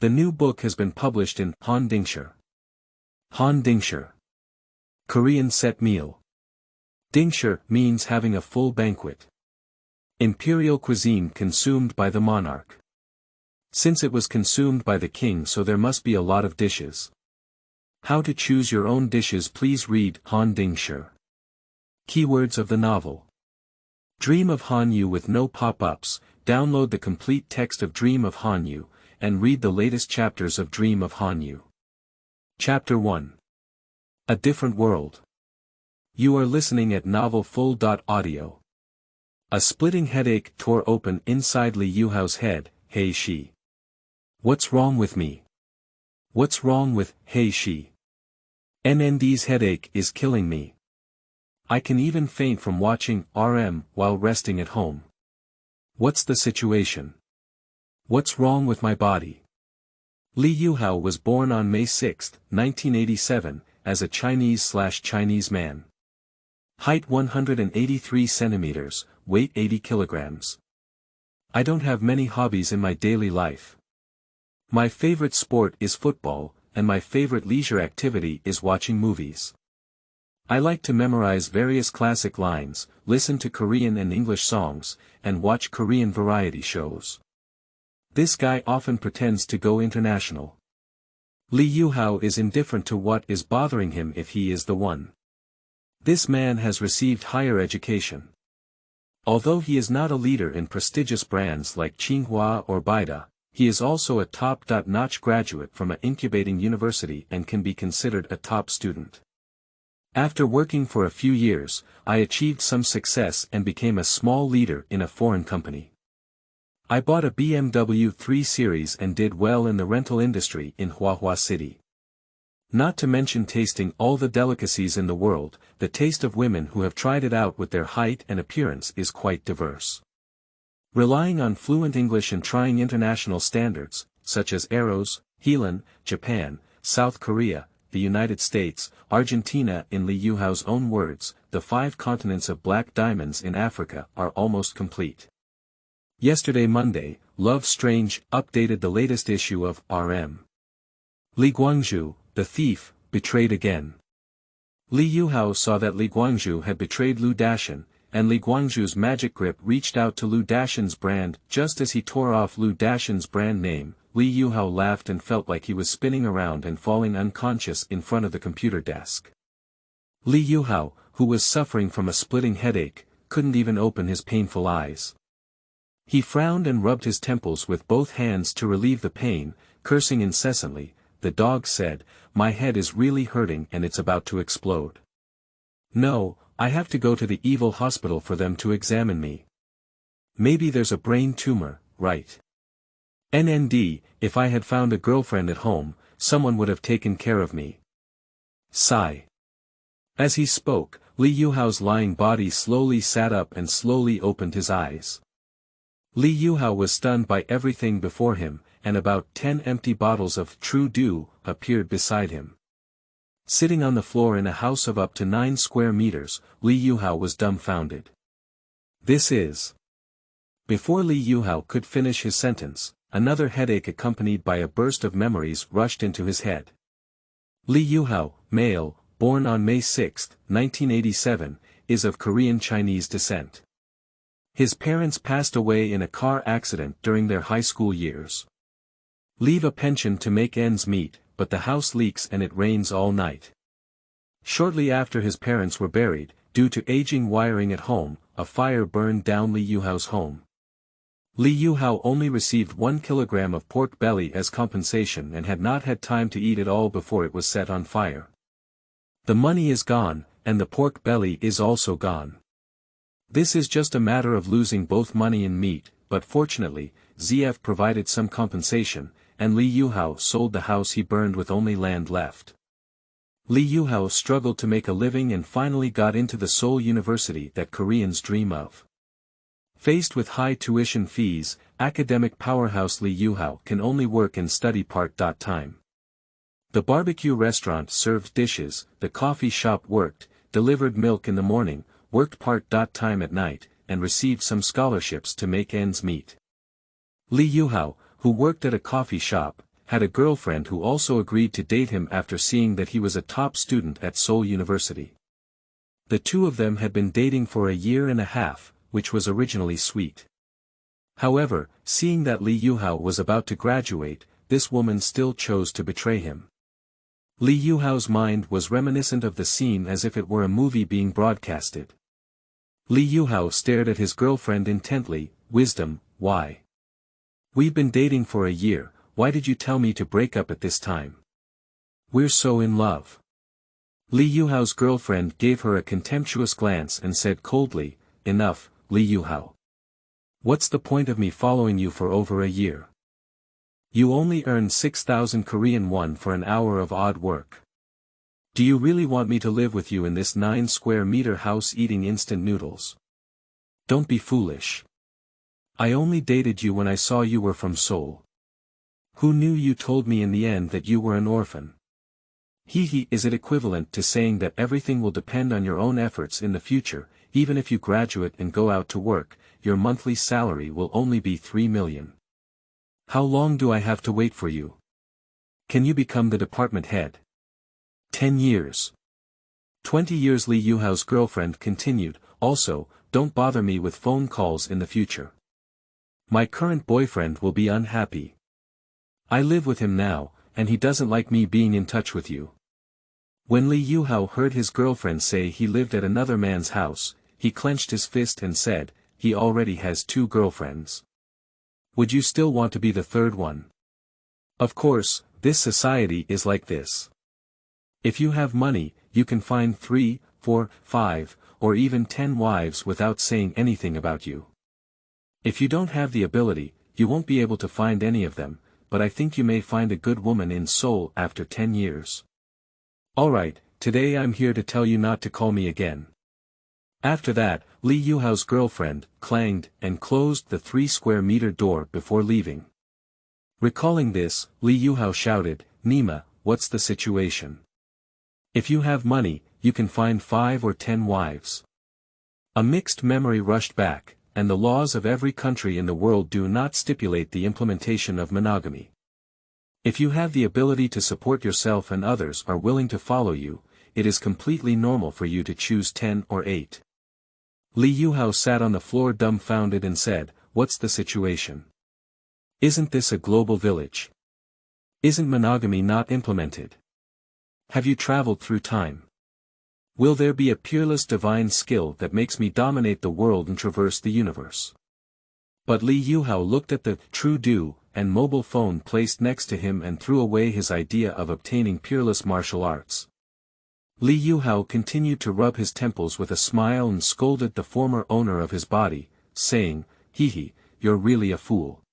The new book has been published in Han Dingshi. Han Dingshi. Korean set meal. Dingshi means having a full banquet. Imperial cuisine consumed by the monarch. Since it was consumed by the king, so there must be a lot of dishes. How to choose your own dishes? Please read Han Dingshi. Keywords of the novel. Dream of Hanyu with no pop-ups. Download the complete text of Dream of Hanyu, and read the latest chapters of Dream of Hanyu. Chapter 1. A Different World. You are listening at novelfull.audio. A splitting headache tore open inside Lee Yuhao's head. Hey Shi. What's wrong with me? What's wrong with, Hey Shi? NND's headache is killing me. I can even faint from watching RM while resting at home. What's the situation? What's wrong with my body? Lee Yuhao was born on May 6, 1987, as a Chinese man. Height 183 centimeters, weight 80 kilograms. I don't have many hobbies in my daily life. My favorite sport is football, and my favorite leisure activity is watching movies. I like to memorize various classic lines, listen to Korean and English songs, and watch Korean variety shows. This guy often pretends to go international. Lee Yuhao is indifferent to what is bothering him if he is the one. This man has received higher education. Although he is not a leader in prestigious brands like Tsinghua or Baida, he is also a top-notch graduate from an incubating university and can be considered a top student. After working for a few years, I achieved some success and became a small leader in a foreign company. I bought a BMW 3 Series and did well in the rental industry in Huahua City. Not to mention tasting all the delicacies in the world, the taste of women who have tried it out with their height and appearance is quite diverse. Relying on fluent English and trying international standards, such as Aeros, Helan, Japan, South Korea, the United States, Argentina. In Lee Yuhao's own words, the 5 continents of black diamonds in Africa are almost complete. Yesterday Monday, Love Strange updated the latest issue of RM. Li Guangzhu, the thief, betrayed again. Lee Yuhao saw that Li Guangzhu had betrayed Lu Dashan, and Li Guangzhu's magic grip reached out to Lu Dashan's brand. Just as he tore off Lu Dashan's brand name, Lee Yuhao laughed and felt like he was spinning around and falling unconscious in front of the computer desk. Lee Yuhao, who was suffering from a splitting headache, couldn't even open his painful eyes. He frowned and rubbed his temples with both hands to relieve the pain, cursing incessantly. The dog said, "My head is really hurting and it's about to explode. No, I have to go to the evil hospital for them to examine me. Maybe there's a brain tumor, right? NND, if I had found a girlfriend at home, someone would have taken care of me." Sigh. As he spoke, Lee Yuhao's lying body slowly sat up and slowly opened his eyes. Lee Yuhao was stunned by everything before him, and about 10 empty bottles of True Dew appeared beside him. Sitting on the floor in a house of up to 9 square meters, Lee Yuhao was dumbfounded. This is... Before Lee Yuhao could finish his sentence, another headache accompanied by a burst of memories rushed into his head. Lee Yuhao, male, born on May 6, 1987, is of Korean-Chinese descent. His parents passed away in a car accident during their high school years. Leave a pension to make ends meet, but the house leaks and it rains all night. Shortly after his parents were buried, due to aging wiring at home, a fire burned down Lee Yuhao's home. Lee Yuhao only received 1 kilogram of pork belly as compensation and had not had time to eat it all before it was set on fire. The money is gone, and the pork belly is also gone. This is just a matter of losing both money and meat, but fortunately, ZF provided some compensation, and Lee Yuhao sold the house he burned with only land left. Lee Yuhao struggled to make a living and finally got into the Seoul University that Koreans dream of. Faced with high tuition fees, academic powerhouse Lee Yuhao can only work and study part-time. The barbecue restaurant served dishes, the coffee shop worked, delivered milk in the morning, worked part-time at night, and received some scholarships to make ends meet. Lee Yuhao, who worked at a coffee shop, had a girlfriend who also agreed to date him after seeing that he was a top student at Seoul University. The two of them had been dating for a year and a half, which was originally sweet. However, seeing that Lee Yuhao was about to graduate, this woman still chose to betray him. Lee Yuhao's mind was reminiscent of the scene as if it were a movie being broadcasted. Lee Yuhao stared at his girlfriend intently. Wisdom, why? We've been dating for a year, why did you tell me to break up at this time? We're so in love. Lee Yuhao's girlfriend gave her a contemptuous glance and said coldly, enough, Lee Yuhao. What's the point of me following you for over a year? You only earn 6,000 Korean won for an hour of odd work. Do you really want me to live with you in this 9-square-meter house eating instant noodles? Don't be foolish. I only dated you when I saw you were from Seoul. Who knew? You told me in the end that you were an orphan. Is it equivalent to saying that everything will depend on your own efforts in the future? Even if you graduate and go out to work, your monthly salary will only be 3 million. How long do I have to wait for you? Can you become the department head? 10 years. 20 years. Lee Yuhao's girlfriend continued, also, don't bother me with phone calls in the future. My current boyfriend will be unhappy. I live with him now, and he doesn't like me being in touch with you. When Lee Yuhao heard his girlfriend say he lived at another man's house, he clenched his fist and said, he already has 2 girlfriends. Would you still want to be the third one? Of course, this society is like this. If you have money, you can find 3, 4, 5, or even 10 wives without saying anything about you. If you don't have the ability, you won't be able to find any of them, but I think you may find a good woman in Seoul after 10 years. Alright, today I'm here to tell you not to call me again. After that, Lee Yuhao's girlfriend clanged and closed the 3-square-meter door before leaving. Recalling this, Lee Yuhao shouted, Nima, what's the situation? If you have money, you can find 5 or 10 wives. A mixed memory rushed back, and the laws of every country in the world do not stipulate the implementation of monogamy. If you have the ability to support yourself and others are willing to follow you, it is completely normal for you to choose 10 or 8. Lee Yuhao sat on the floor dumbfounded and said, what's the situation? Isn't this a global village? Isn't monogamy not implemented? Have you traveled through time? Will there be a peerless divine skill that makes me dominate the world and traverse the universe? But Lee Yuhao looked at the true do and mobile phone placed next to him and threw away his idea of obtaining peerless martial arts. Lee Yuhao continued to rub his temples with a smile and scolded the former owner of his body, saying, you're really a fool.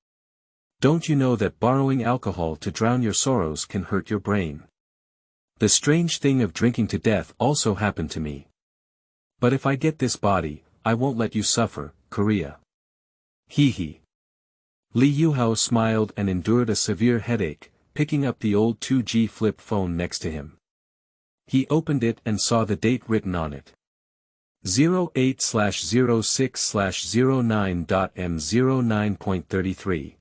Don't you know that borrowing alcohol to drown your sorrows can hurt your brain? The strange thing of drinking to death also happened to me. But if I get this body, I won't let you suffer, Korea. Lee Yuhao smiled and endured a severe headache, picking up the old 2G flip phone next to him. He opened it and saw the date written on it. 08/06/09.m09.33.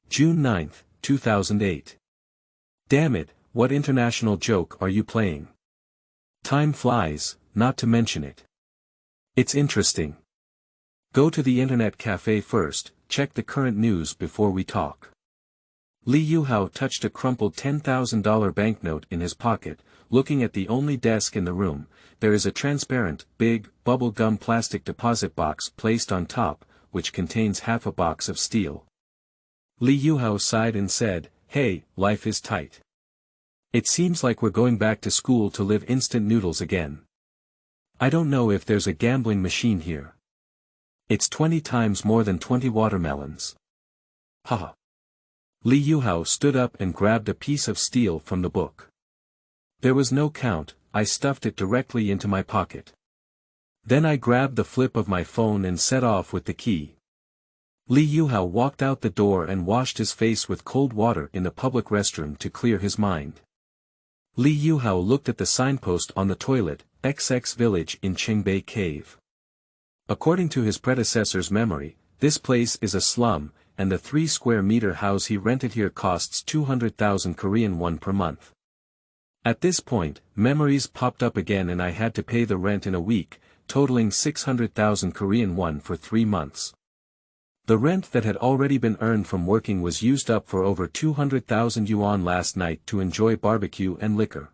June 9, 2008. Damn it, what international joke are you playing? Time flies, not to mention it. It's interesting. Go to the internet cafe first, check the current news before we talk. Lee Yuhao touched a crumpled $10,000 banknote in his pocket, looking at the only desk in the room. There is a transparent, big, bubble gum plastic deposit box placed on top, which contains half a box of steel. Lee Yuhao sighed and said, hey, life is tight. It seems like we're going back to school to live instant noodles again. I don't know if there's a gambling machine here. It's 20 times more than 20 watermelons. Haha. Lee Yuhao stood up and grabbed a piece of steel from the book. There was no count, I stuffed it directly into my pocket. Then I grabbed the flip of my phone and set off with the key. Lee Yuhao walked out the door and washed his face with cold water in the public restroom to clear his mind. Lee Yuhao looked at the signpost on the toilet, XX Village in Qingbei Cave. According to his predecessor's memory, this place is a slum, and the 3 square meter house he rented here costs 200,000 Korean won per month. At this point, memories popped up again and I had to pay the rent in a week, totaling 600,000 Korean won for 3 months. The rent that had already been earned from working was used up for over 200,000 yuan last night to enjoy barbecue and liquor.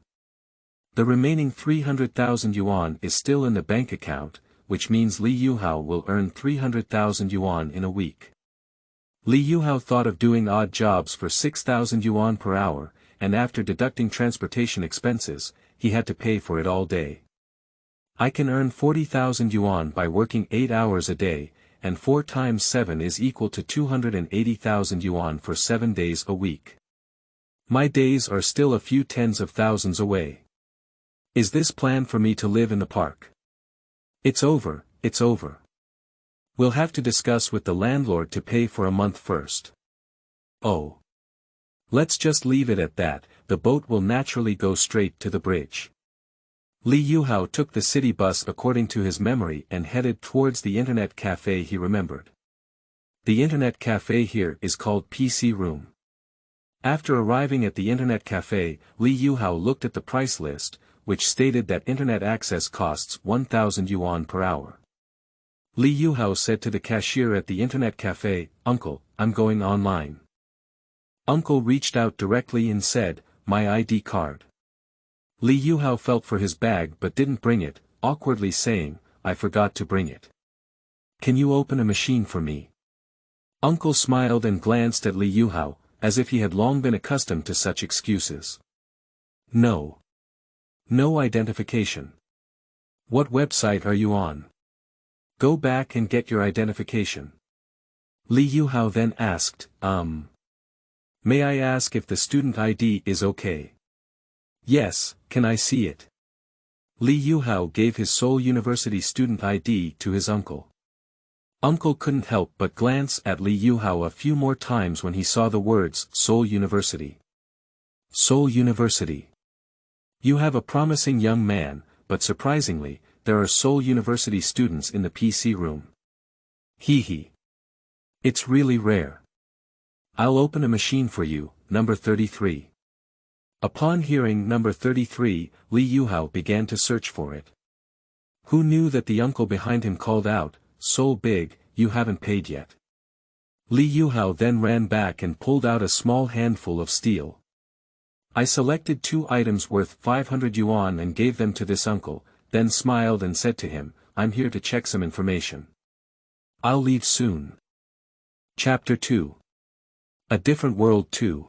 The remaining 300,000 yuan is still in the bank account, which means Li Yuhao will earn 300,000 yuan in a week. Li Yuhao thought of doing odd jobs for 6,000 yuan per hour, and after deducting transportation expenses, he had to pay for it all day. I can earn 40,000 yuan by working 8 hours a day, and 4 times 7 is equal to 280,000 yuan for 7 days a week. My days are still a few tens of thousands away. Is this plan for me to live in the park? It's over, it's over. We'll have to discuss with the landlord to pay for a month first. Oh. Let's just leave it at that, the boat will naturally go straight to the bridge. Li Yuhao took the city bus according to his memory and headed towards the internet cafe he remembered. The internet cafe here is called PC Room. After arriving at the internet cafe, Li Yuhao looked at the price list, which stated that internet access costs 1,000 yuan per hour. Li Yuhao said to the cashier at the internet cafe, "Uncle, I'm going online." Uncle reached out directly and said, "My ID card." Li Yuhao felt for his bag but didn't bring it, awkwardly saying, "I forgot to bring it. Can you open a machine for me?" Uncle smiled and glanced at Li Yuhao, as if he had long been accustomed to such excuses. "No. No identification. What website are you on? Go back and get your identification." Li Yuhao then asked, May I ask if the student ID is okay?" "Yes, can I see it?" Li Yuhao gave his Seoul University student ID to his uncle. Uncle couldn't help but glance at Li Yuhao a few more times when he saw the words Seoul University. Seoul University. You have a promising young man, but surprisingly, there are Seoul University students in the PC room. Hee. It's really rare. I'll open a machine for you, number 33. Upon hearing number 33, Li Yuhao began to search for it. Who knew that the uncle behind him called out, "So big, you haven't paid yet." Li Yuhao then ran back and pulled out a small handful of steel. I selected 2 items worth 500 yuan and gave them to this uncle, then smiled and said to him, "I'm here to check some information. I'll leave soon." Chapter 2. A Different World 2.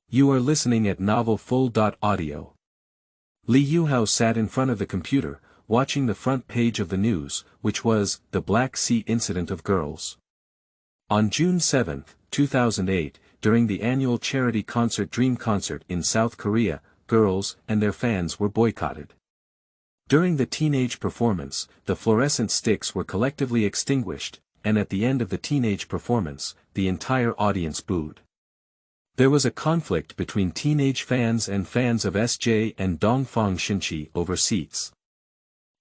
You are listening at novelfull.audio. Li Yuhao sat in front of the computer, watching the front page of the news, which was, the Black Sea Incident of Girls. On June 7, 2008, during the annual charity concert Dream Concert in South Korea, girls and their fans were boycotted. During the teenage performance, the fluorescent sticks were collectively extinguished, and at the end of the teenage performance, the entire audience booed. There was a conflict between teenage fans and fans of SJ and Dongfang Shinchi over seats.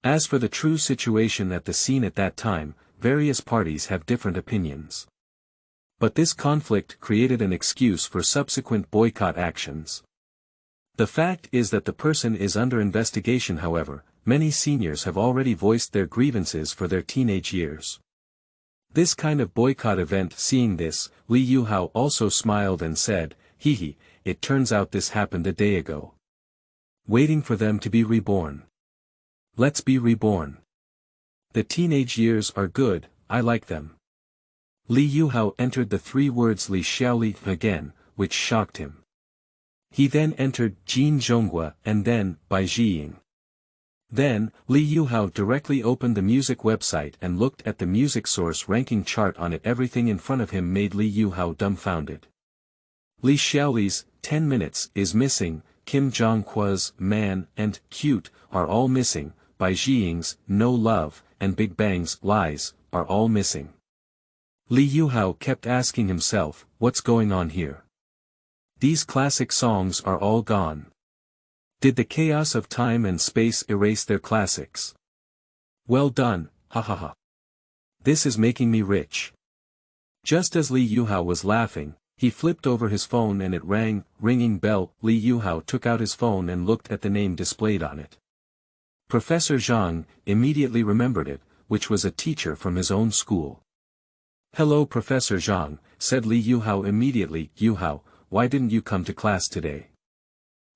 As for the true situation at the scene at that time, various parties have different opinions. But this conflict created an excuse for subsequent boycott actions. The fact is that the person is under investigation. However, many seniors have already voiced their grievances for their teenage years. This kind of boycott event. Seeing this, Li Yuhao also smiled and said, "Hee, it turns out this happened a day ago. Waiting for them to be reborn. Let's be reborn. The teenage years are good, I like them." Li Yuhao entered the 3 words Li Xiaoli again, which shocked him. He then entered Jin Zhonghua and then, Bai Jiying. Then, Li Yuhao directly opened the music website and looked at the music source ranking chart on it. Everything in front of him made Li Yuhao dumbfounded. Li Xiaoli's 10 minutes is missing, Kim Jong-hwa's Man and Cute are all missing, Bai Jiying's No Love and Big Bang's Lies are all missing. Li Yuhao kept asking himself, what's going on here? These classic songs are all gone. Did the chaos of time and space erase their classics? Well done, ha ha ha. This is making me rich. Just as Li Yuhao was laughing, he flipped over his phone and it rang, ringing bell. Li Yuhao took out his phone and looked at the name displayed on it. Professor Zhang immediately remembered it, which was a teacher from his own school. "Hello Professor Zhang," said Li Yuhao immediately. "Yuhao, why didn't you come to class today?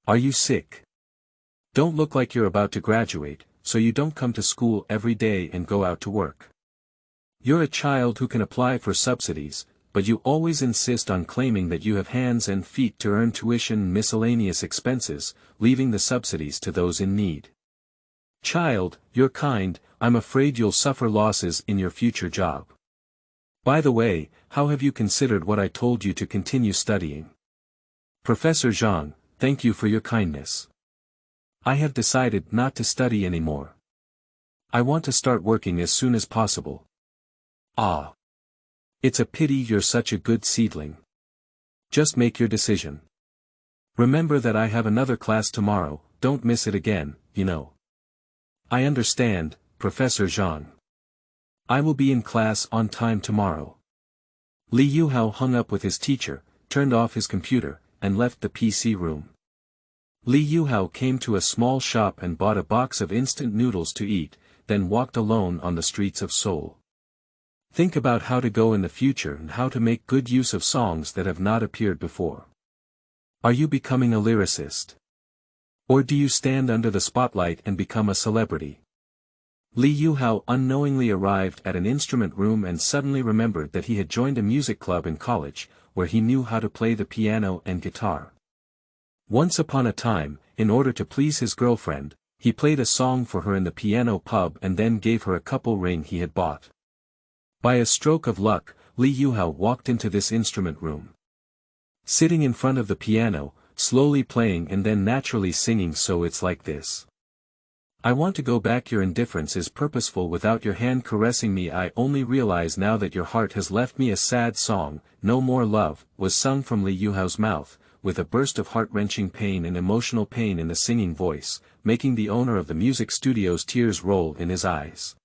Are you sick? Don't look like you're about to graduate, so you don't come to school every day and go out to work. You're a child who can apply for subsidies, but you always insist on claiming that you have hands and feet to earn tuition and miscellaneous expenses, leaving the subsidies to those in need. Child, you're kind, I'm afraid you'll suffer losses in your future job. By the way, how have you considered what I told you to continue studying? Professor Zhang, thank you for your kindness. I have decided not to study anymore. I want to start working as soon as possible." "Ah. It's a pity you're such a good seedling. Just make your decision. Remember that I have another class tomorrow, don't miss it again, you know." "I understand, Professor Zhang. I will be in class on time tomorrow." Li Yuhao hung up with his teacher, turned off his computer, and left the PC room. Li Yuhao came to a small shop and bought a box of instant noodles to eat, then walked alone on the streets of Seoul. Think about how to go in the future and how to make good use of songs that have not appeared before. Are you becoming a lyricist? Or do you stand under the spotlight and become a celebrity? Li Yuhao unknowingly arrived at an instrument room and suddenly remembered that he had joined a music club in college, where he knew how to play the piano and guitar. Once upon a time, in order to please his girlfriend, he played a song for her in the piano pub and then gave her a couple ring he had bought. By a stroke of luck, Li Yuhao walked into this instrument room. Sitting in front of the piano, slowly playing and then naturally singing. "So it's like this. I want to go back. Your indifference is purposeful without your hand caressing me. I only realize now that your heart has left me." A sad song, "No More Love," was sung from Li Yuhao's mouth, with a burst of heart-wrenching pain and emotional pain in the singing voice, making the owner of the music studio's tears roll in his eyes.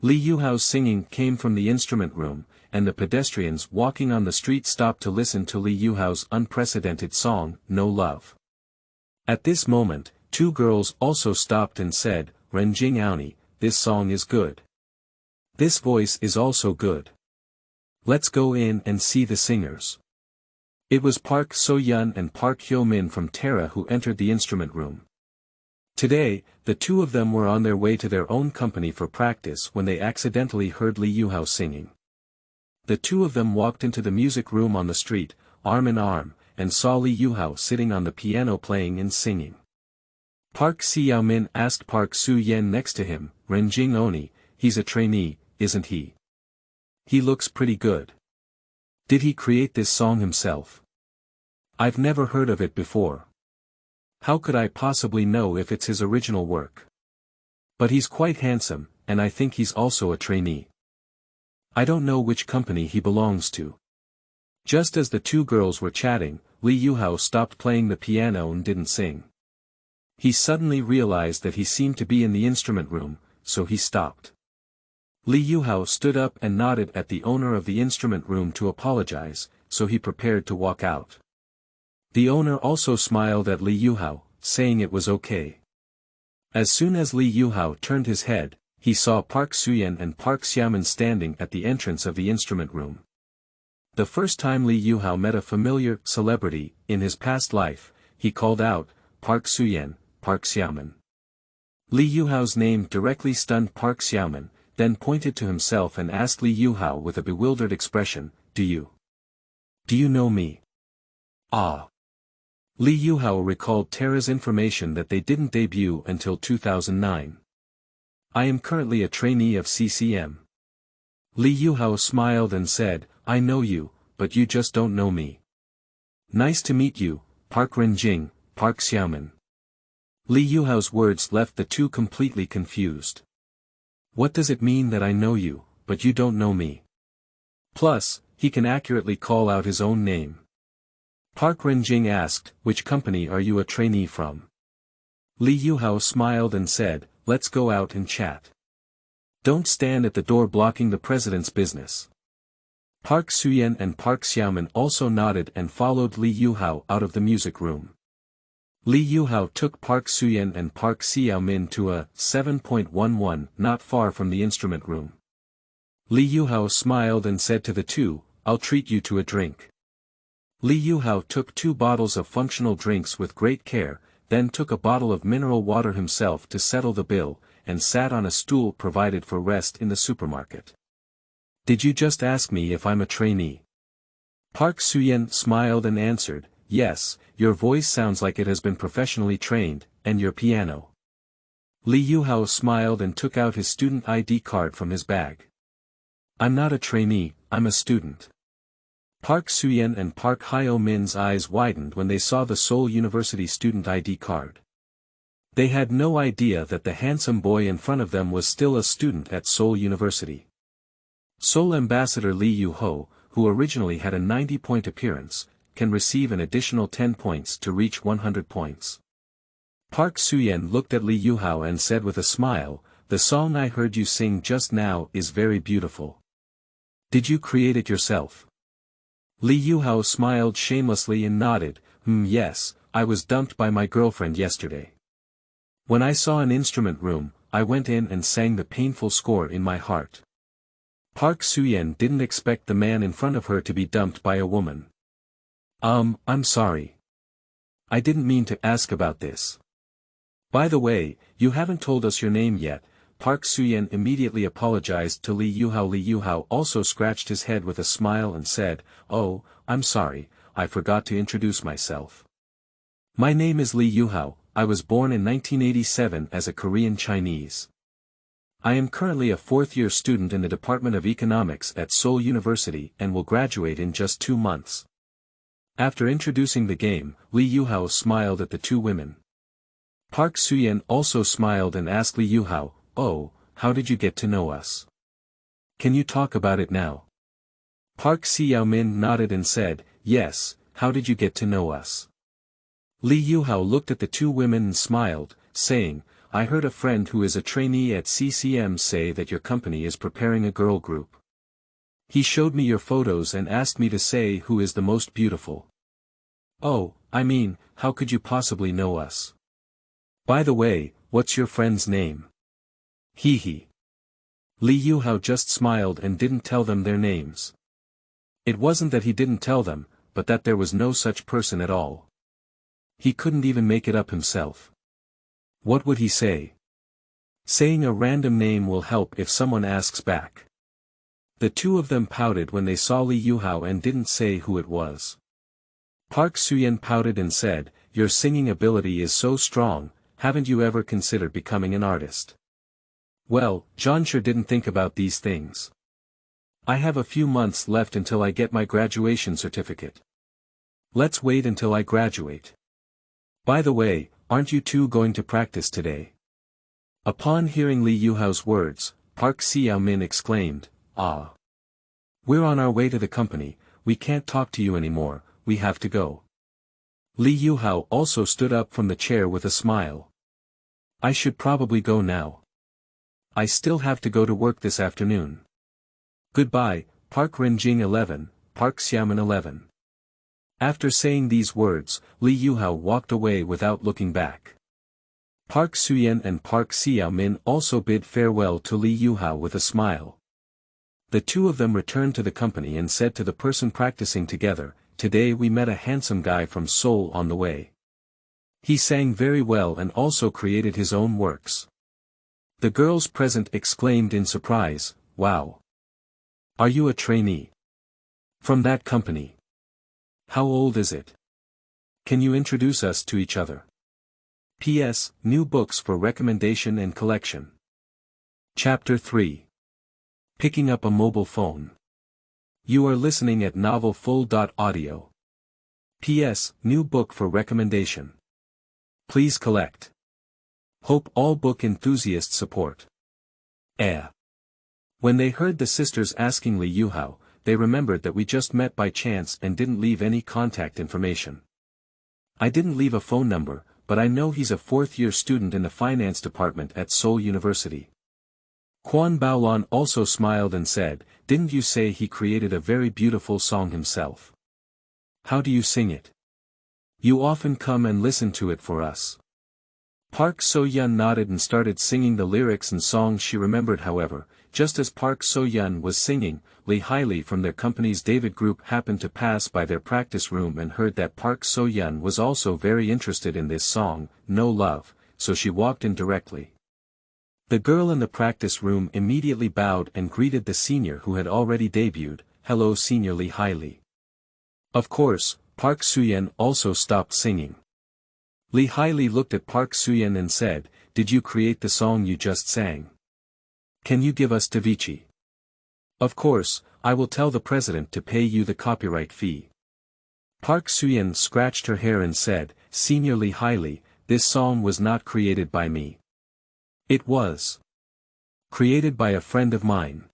Li Yuhao's singing came from the instrument room, and the pedestrians walking on the street stopped to listen to Li Yuhao's unprecedented song, "No Love." At this moment, two girls also stopped and said, "Renjing Aoni, this song is good. This voice is also good. Let's go in and see the singers." It was Park So-yeon and Park Hyo-min from Tara who entered the instrument room. Today, the two of them were on their way to their own company for practice when they accidentally heard Li Yuhao singing. The two of them walked into the music room on the street, arm in arm, and saw Li Yuhao sitting on the piano playing and singing. Park Si-yeon asked Park Soo-yeon next to him, "Renjing Oni, he's a trainee, isn't he? He looks pretty good. Did he create this song himself? I've never heard of it before. How could I possibly know if it's his original work? But he's quite handsome, and I think he's also a trainee. I don't know which company he belongs to." Just as the two girls were chatting, Li Yuhao stopped playing the piano and didn't sing. He suddenly realized that he seemed to be in the instrument room, so he stopped. Li Yuhao stood up and nodded at the owner of the instrument room to apologize, so he prepared to walk out. The owner also smiled at Li Yuhao, saying it was okay. As soon as Li Yuhao turned his head, he saw Park Soo-yeon and Park Si-yeon standing at the entrance of the instrument room. The first time Li Yuhao met a familiar celebrity in his past life, he called out, "Park Soo-yeon, Park Si-yeon." Li Yuhao's name directly stunned Park Si-yeon, then pointed to himself and asked Li Yuhao with a bewildered expression, Do you know me?" "Ah." Li Yuhao recalled Tara's information that they didn't debut until 2009. "I am currently a trainee of CCM." Li Yuhao smiled and said, "I know you, but you just don't know me." "Nice to meet you, Park Renjing, Park Si-yeon." Li Yuhao's words left the two completely confused. What does it mean that I know you, but you don't know me? Plus, he can accurately call out his own name. Park Renjing asked, "Which company are you a trainee from?" Li Yuhao smiled and said, "Let's go out and chat. Don't stand at the door blocking the president's business." Park Suyen and Park Xiaomin also nodded and followed Li Yuhao out of the music room. Li Yuhao took Park Suyen and Park Xiaomin to a 7.11 not far from the instrument room. Li Yuhao smiled and said to the two, "I'll treat you to a drink." Li Yuhao took 2 bottles of functional drinks with great care, then took a bottle of mineral water himself to settle the bill, and sat on a stool provided for rest in the supermarket. "Did you just ask me if I'm a trainee?" Park Suyen smiled and answered, "Yes, your voice sounds like it has been professionally trained, and your piano." Li Yuhao smiled and took out his student ID card from his bag. "I'm not a trainee, I'm a student." Park Suyen and Park Hyo-min's eyes widened when they saw the Seoul University student ID card. They had no idea that the handsome boy in front of them was still a student at Seoul University. Seoul Ambassador Lee Yu-ho, who originally had a 90-point appearance, can receive an additional 10 points to reach 100 points. Park Suyen looked at Li Yuhao and said with a smile, "The song I heard you sing just now is very beautiful. Did you create it yourself?" Li Yuhao smiled shamelessly and nodded, Yes, I was dumped by my girlfriend yesterday. When I saw an instrument room, I went in and sang the painful score in my heart." Park Suyen didn't expect the man in front of her to be dumped by a woman. I'm sorry. I didn't mean to ask about this. By the way, you haven't told us your name yet." Park Suyen immediately apologized to Li Yuhao. Li Yuhao also scratched his head with a smile and said, "Oh, I'm sorry, I forgot to introduce myself. My name is Li Yuhao, I was born in 1987 as a Korean Chinese. I am currently a 4th-year student in the Department of Economics at Seoul University and will graduate in just 2 months." After introducing the game, Li Yuhao smiled at the 2 women. Park Suyen also smiled and asked Li Yuhao, "Oh, how did you get to know us? Can you talk about it now?" Park Xiaomin nodded and said, "Yes, how did you get to know us?" Li Yuhao looked at the 2 women and smiled, saying, "I heard a friend who is a trainee at CCM say that your company is preparing a girl group. He showed me your photos and asked me to say who is the most beautiful." "Oh, I mean, how could you possibly know us? By the way, what's your friend's name?" He. Li Yuhao just smiled and didn't tell them their names. It wasn't that he didn't tell them, but that there was no such person at all. He couldn't even make it up himself. What would he say? Saying a random name will help if someone asks back. The 2 of them pouted when they saw Li Yuhao and didn't say who it was. Park Suyen pouted and said, "Your singing ability is so strong, haven't you ever considered becoming an artist?" "Well, John sure didn't think about these things. I have a few months left until I get my graduation certificate. Let's wait until I graduate. By the way, aren't you 2 going to practice today?" Upon hearing Li Yuhao's words, Park Xiaomin exclaimed, "Ah. We're on our way to the company, we can't talk to you anymore, we have to go." Li Yuhao also stood up from the chair with a smile. "I should probably go now. I still have to go to work this afternoon. Goodbye, Park Renjing 11, Park Xiaomin 11. After saying these words, Li Yuhao walked away without looking back. Park Suyen and Park Xiaomin also bid farewell to Li Yuhao with a smile. The 2 of them returned to the company and said to the person practicing together, "Today we met a handsome guy from Seoul on the way. He sang very well and also created his own works." The girls present exclaimed in surprise, "Wow! Are you a trainee? From that company? How old is it? Can you introduce us to each other? P.S. New books for recommendation and collection." Chapter 3. Picking up a mobile phone. You are listening at novelfull.audio. P.S. New book for recommendation. Please collect. Hope all book enthusiasts support. When they heard the sisters asking Li Yuhao, they remembered that we just met by chance and didn't leave any contact information. I didn't leave a phone number, but I know he's a 4th-year student in the finance department at Seoul University. Kwon Baolan also smiled and said, didn't you say he created a very beautiful song himself? How do you sing it? You often come and listen to it for us. Park So-yeon nodded and started singing the lyrics and songs she remembered. However, just as Park So-yeon was singing, Lee Hailey from their company's David Group happened to pass by their practice room and heard that Park So-yeon was also very interested in this song, No Love, so she walked in directly. The girl in the practice room immediately bowed and greeted the senior who had already debuted, "Hello Senior Lee Hailey." Of course, Park So-yeon also stopped singing. Lee Hailey looked at Park So-yeon and said, "Did you create the song you just sang? Can you give us Davichi?" "Of course, I will tell the president to pay you the copyright fee." Park So-yeon scratched her hair and said, "Senior Lee Hailey, this song was not created by me. It was created by a friend of mine."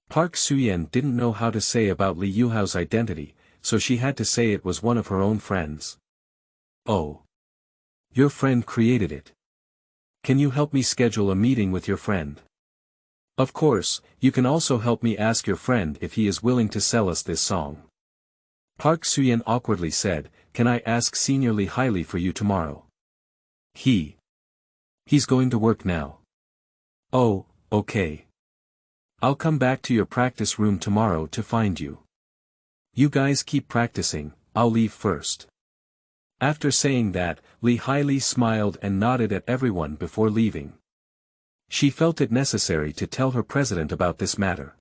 Park So-yeon didn't know how to say about Lee Yoo-hao's identity, so she had to say it was one of her own friends. "Oh. Your friend created it. Can you help me schedule a meeting with your friend? Of course, you can also help me ask your friend if he is willing to sell us this song." Park So-yeon awkwardly said, "Can I ask Senior Lee Hailey for you tomorrow?" He's going to work now. "Oh, okay. I'll come back to your practice room tomorrow to find you. You guys keep practicing, I'll leave first." After saying that, Lee Hailey smiled and nodded at everyone before leaving. She felt it necessary to tell her president about this matter.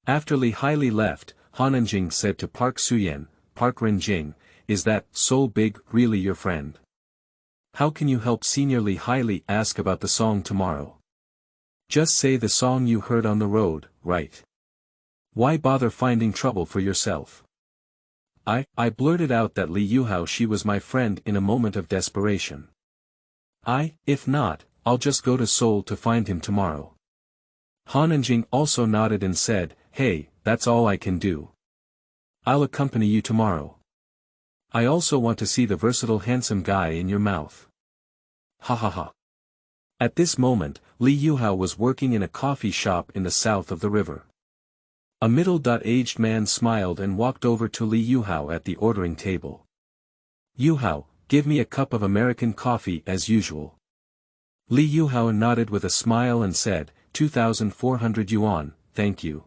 After Lee Hailey left, Han Eun-jing said to Park So-yeon, "Park Ren-jing, is that Soul Big really your friend? How can you help Senior Lee Hailey ask about the song tomorrow? Just say the song you heard on the road, right? Why bother finding trouble for yourself?" I blurted out that Lee Yoo-hao she was my friend in a moment of desperation. If not, I'll just go to Seoul to find him tomorrow." Han Eun-jing also nodded and said, "Hey, that's all I can do. I'll accompany you tomorrow. I also want to see the versatile handsome guy in your mouth." Ha ha ha. At this moment, Lee Yoo-hao was working in a coffee shop in the south of the river. A middle-aged man smiled and walked over to Lee Yoo-hao at the ordering table. "Yoo-hao, give me a cup of American coffee as usual." Lee Yoo-hao nodded with a smile and said, 2,400 yuan, thank you.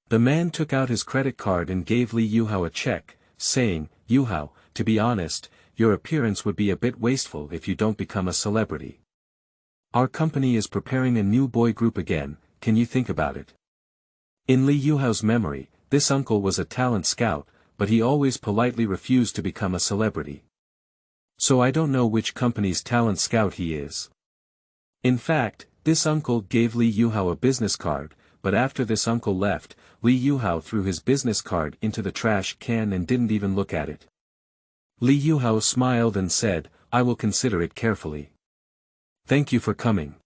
The man took out his credit card and gave Lee Yoo-hao a check, saying, "Yoo-hao, to be honest, your appearance would be a bit wasteful if you don't become a celebrity. Our company is preparing a new boy group again, can you think about it?" In Lee Yoo-hao's memory, this uncle was a talent scout, but he always politely refused to become a celebrity. So I don't know which company's talent scout he is. In fact, this uncle gave Lee Yoo-hao a business card, but after this uncle left, Lee Yoo-hao threw his business card into the trash can and didn't even look at it. Lee Yoo-hao smiled and said, "I will consider it carefully. Thank you for coming."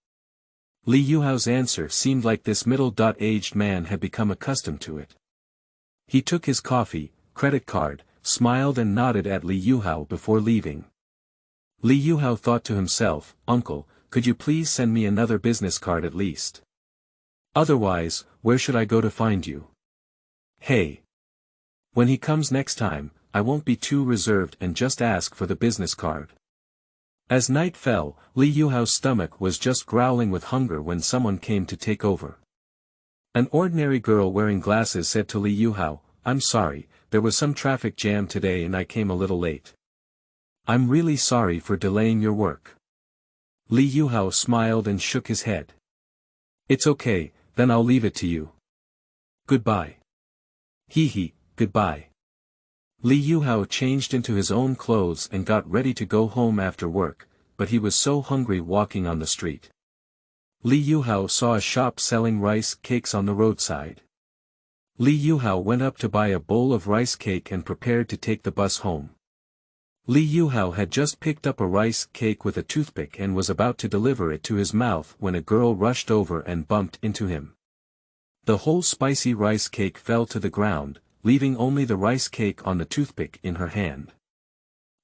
Lee Yoo-hao's answer seemed like this middle-aged man had become accustomed to it. He took his coffee, credit card, smiled and nodded at Lee Yoo-hao before leaving. Lee Yoo-hao thought to himself, "Uncle, could you please send me another business card at least? Otherwise, where should I go to find you? Hey. When he comes next time, I won't be too reserved and just ask for the business card." As night fell, Lee Yoo-hao's stomach was just growling with hunger when someone came to take over. An ordinary girl wearing glasses said to Lee Yoo-hao, "I'm sorry, there was some traffic jam today and I came a little late. I'm really sorry for delaying your work." Lee Yoo-hao smiled and shook his head. "It's okay, then I'll leave it to you. Goodbye." Goodbye. Lee Yoo-hao changed into his own clothes and got ready to go home after work, but he was so hungry walking on the street. Lee Yoo-hao saw a shop selling rice cakes on the roadside. Lee Yoo-hao went up to buy a bowl of rice cake and prepared to take the bus home. Lee Yoo-hao had just picked up a rice cake with a toothpick and was about to deliver it to his mouth when a girl rushed over and bumped into him. The whole spicy rice cake fell to the ground, leaving only the rice cake on the toothpick in her hand.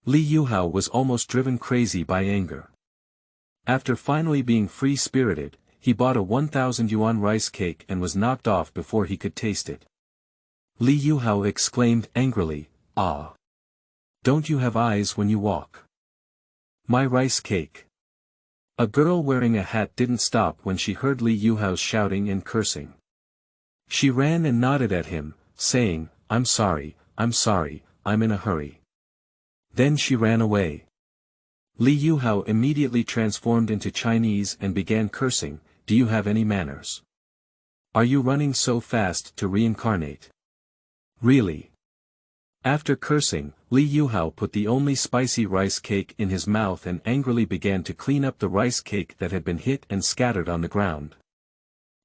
Lee Yoo-hao was almost driven crazy by anger. After finally being free-spirited, he bought a 1,000 yuan rice cake and was knocked off before he could taste it. Li Yuhao exclaimed angrily, "Ah! Don't you have eyes when you walk? My rice cake." A girl wearing a hat didn't stop when she heard Li Yuhao's shouting and cursing. She ran and nodded at him, saying, I'm sorry, I'm in a hurry." Then she ran away. Li Yuhao immediately transformed into Chinese and began cursing, "Do you have any manners? Are you running so fast to reincarnate? Really?" After cursing, Li Yuhao put the only spicy rice cake in his mouth and angrily began to clean up the rice cake that had been hit and scattered on the ground.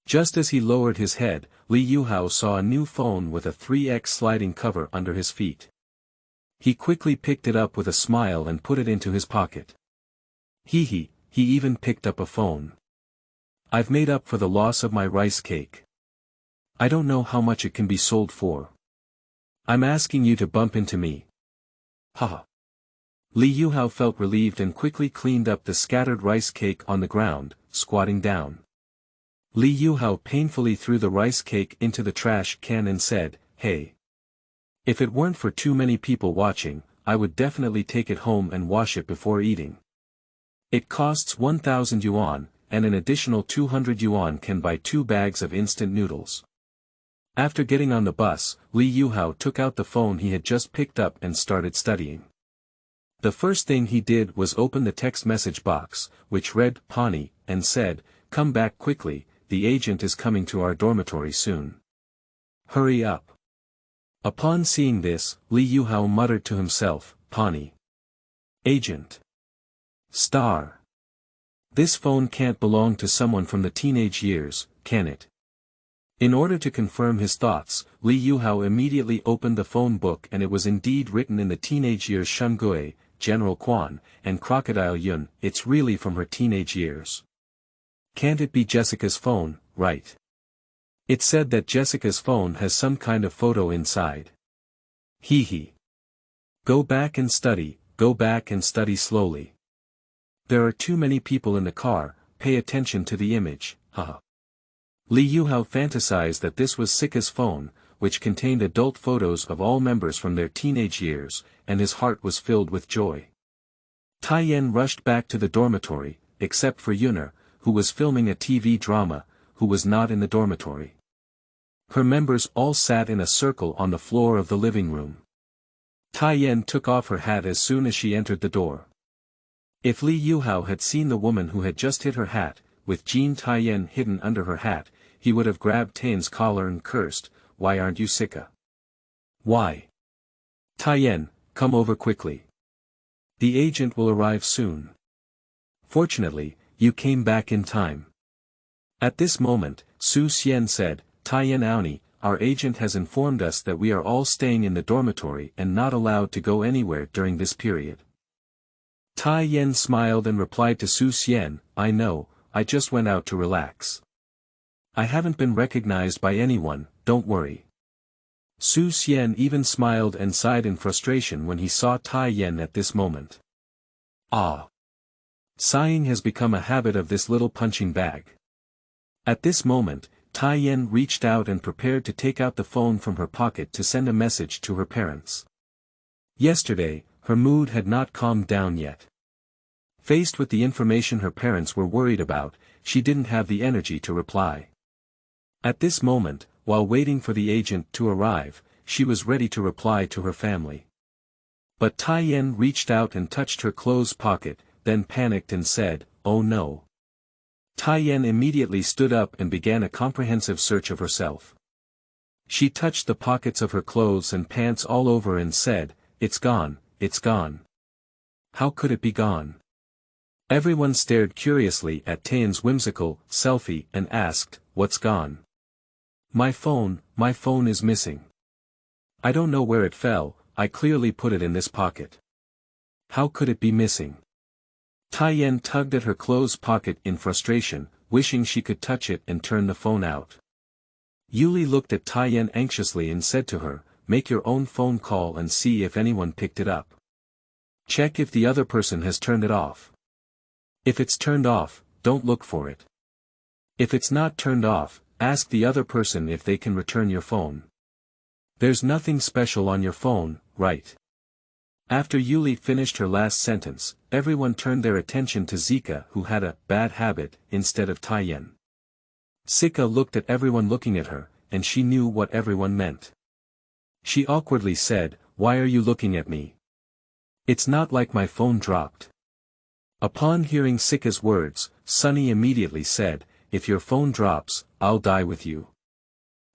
Just as he lowered his head, Li Yuhao saw a new phone with a 3x sliding cover under his feet. He quickly picked it up with a smile and put it into his pocket. He even picked up a phone. "I've made up for the loss of my rice cake. I don't know how much it can be sold for. I'm asking you to bump into me." Haha. Li Yuhao felt relieved and quickly cleaned up the scattered rice cake on the ground, squatting down. Li Yuhao painfully threw the rice cake into the trash can and said, "Hey. If it weren't for too many people watching, I would definitely take it home and wash it before eating. It costs 1,000 yuan, and an additional 200 yuan can buy 2 bags of instant noodles." After getting on the bus, Li Yuhao took out the phone he had just picked up and started studying. The first thing he did was open the text message box, which read Pani, and said, "Come back quickly, the agent is coming to our dormitory soon. Hurry up." Upon seeing this, Li Yuhao muttered to himself, "Pani. Agent. Star. This phone can't belong to someone from the teenage years, can it?" In order to confirm his thoughts, Li Yuhao immediately opened the phone book and it was indeed written in the teenage years Shengui, General Quan, and Crocodile Yun, "It's really from her teenage years. Can't it be Jessica's phone, right? It said that Jessica's phone has some kind of photo inside. Hee. Go back and study slowly. There are too many people in the car, pay attention to the image, haha." Li Yuhao fantasized that this was Sika's phone, which contained adult photos of all members from their teenage years, and his heart was filled with joy. Taiyan rushed back to the dormitory, except for Yuner, who was filming a TV drama, who was not in the dormitory. Her members all sat in a circle on the floor of the living room. Taiyan took off her hat as soon as she entered the door. If Li Yuhao had seen the woman who had just hit her hat, with Jean Taiyan hidden under her hat, he would have grabbed Taiyan's collar and cursed, "Why aren't you Sika? Why? Taiyan, come over quickly. The agent will arrive soon. Fortunately, you came back in time." At this moment, Su Xian said, "Taiyan Aoni, our agent has informed us that we are all staying in the dormitory and not allowed to go anywhere during this period." Taiyan smiled and replied to Su Xian, "I know, I just went out to relax. I haven't been recognized by anyone, don't worry." Su Xian even smiled and sighed in frustration when he saw Taiyan at this moment. Ah! Sighing has become a habit of this little punching bag. At this moment, Taiyan reached out and prepared to take out the phone from her pocket to send a message to her parents. Yesterday, her mood had not calmed down yet. Faced with the information her parents were worried about, she didn't have the energy to reply. At this moment, while waiting for the agent to arrive, she was ready to reply to her family. But Taiyan reached out and touched her clothes pocket, then panicked and said, "Oh no." Taiyan immediately stood up and began a comprehensive search of herself. She touched the pockets of her clothes and pants all over and said, "It's gone, it's gone. How could it be gone?" Everyone stared curiously at Taiyan's whimsical selfie and asked, "What's gone?" My phone is missing. I don't know where it fell, I clearly put it in this pocket. How could it be missing?" Taiyan tugged at her clothes pocket in frustration, wishing she could touch it and turn the phone out. Yuli looked at Taiyan anxiously and said to her, "Make your own phone call and see if anyone picked it up. Check if the other person has turned it off. If it's turned off, don't look for it. If it's not turned off, ask the other person if they can return your phone. There's nothing special on your phone, right? After Yuli finished her last sentence, everyone turned their attention to Zika, who had a bad habit, instead of Taiyen. Sika looked at everyone looking at her, and she knew what everyone meant. She awkwardly said, "Why are you looking at me? It's not like my phone dropped." Upon hearing Sika's words, Sunny immediately said, "If your phone drops, I'll die with you."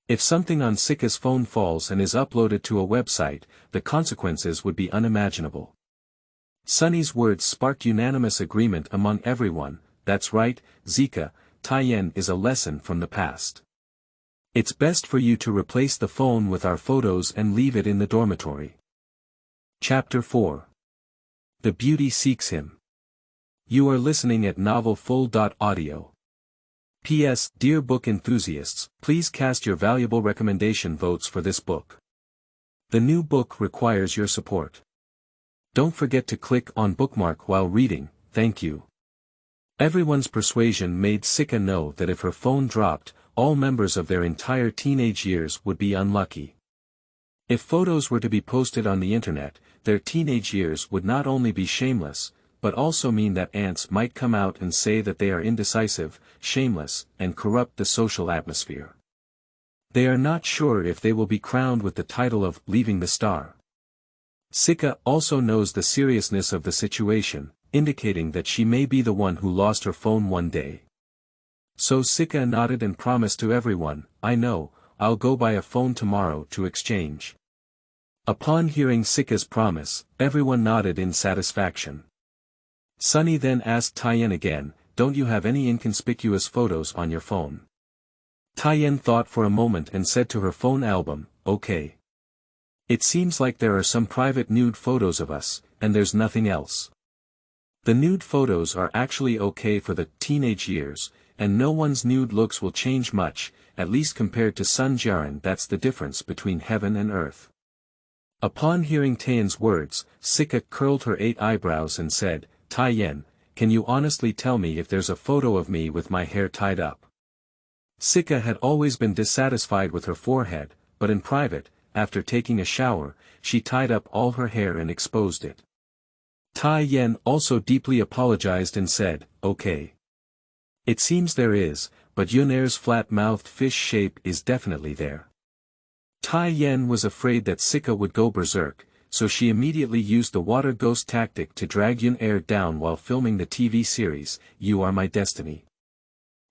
If something on Sika's phone falls and is uploaded to a website, the consequences would be unimaginable. Sunny's words sparked unanimous agreement among everyone. That's right, Zika, Taiyen is a lesson from the past. It's best for you to replace the phone with our photos and leave it in the dormitory. Chapter 4. The Beauty Seeks Him. You are listening at novelfull.audio. P.S. Dear book enthusiasts, please cast your valuable recommendation votes for this book. The new book requires your support. Don't forget to click on bookmark while reading, thank you. Everyone's persuasion made Sika know that if her phone dropped, all members of their entire teenage years would be unlucky. If photos were to be posted on the internet, their teenage years would not only be shameless, but also mean that ants might come out and say that they are indecisive, shameless, and corrupt the social atmosphere. They are not sure if they will be crowned with the title of Leaving the Star. Sika also knows the seriousness of the situation, indicating that she may be the one who lost her phone one day. So Sika nodded and promised to everyone, "I know, I'll go buy a phone tomorrow to exchange." Upon hearing Sika's promise, everyone nodded in satisfaction. Sunny then asked Taiyen again, "Don't you have any inconspicuous photos on your phone?" Taiyen thought for a moment and said to her phone album, "Okay. It seems like there are some private nude photos of us, and there's nothing else. The nude photos are actually okay for the teenage years, and no one's nude looks will change much, at least compared to Sun Jiaren. That's the difference between heaven and earth." Upon hearing Taiyen's words, Sika curled her 8 eyebrows and said, "Taiyen, can you honestly tell me if there's a photo of me with my hair tied up?" Sika had always been dissatisfied with her forehead, but in private, after taking a shower, she tied up all her hair and exposed it. Taiyen also deeply apologized and said, "Okay. It seems there is, but Yuner's flat-mouthed fish shape is definitely there." Taiyen was afraid that Sika would go berserk, so she immediately used the water ghost tactic to drag Yuner down while filming the TV series, You Are My Destiny.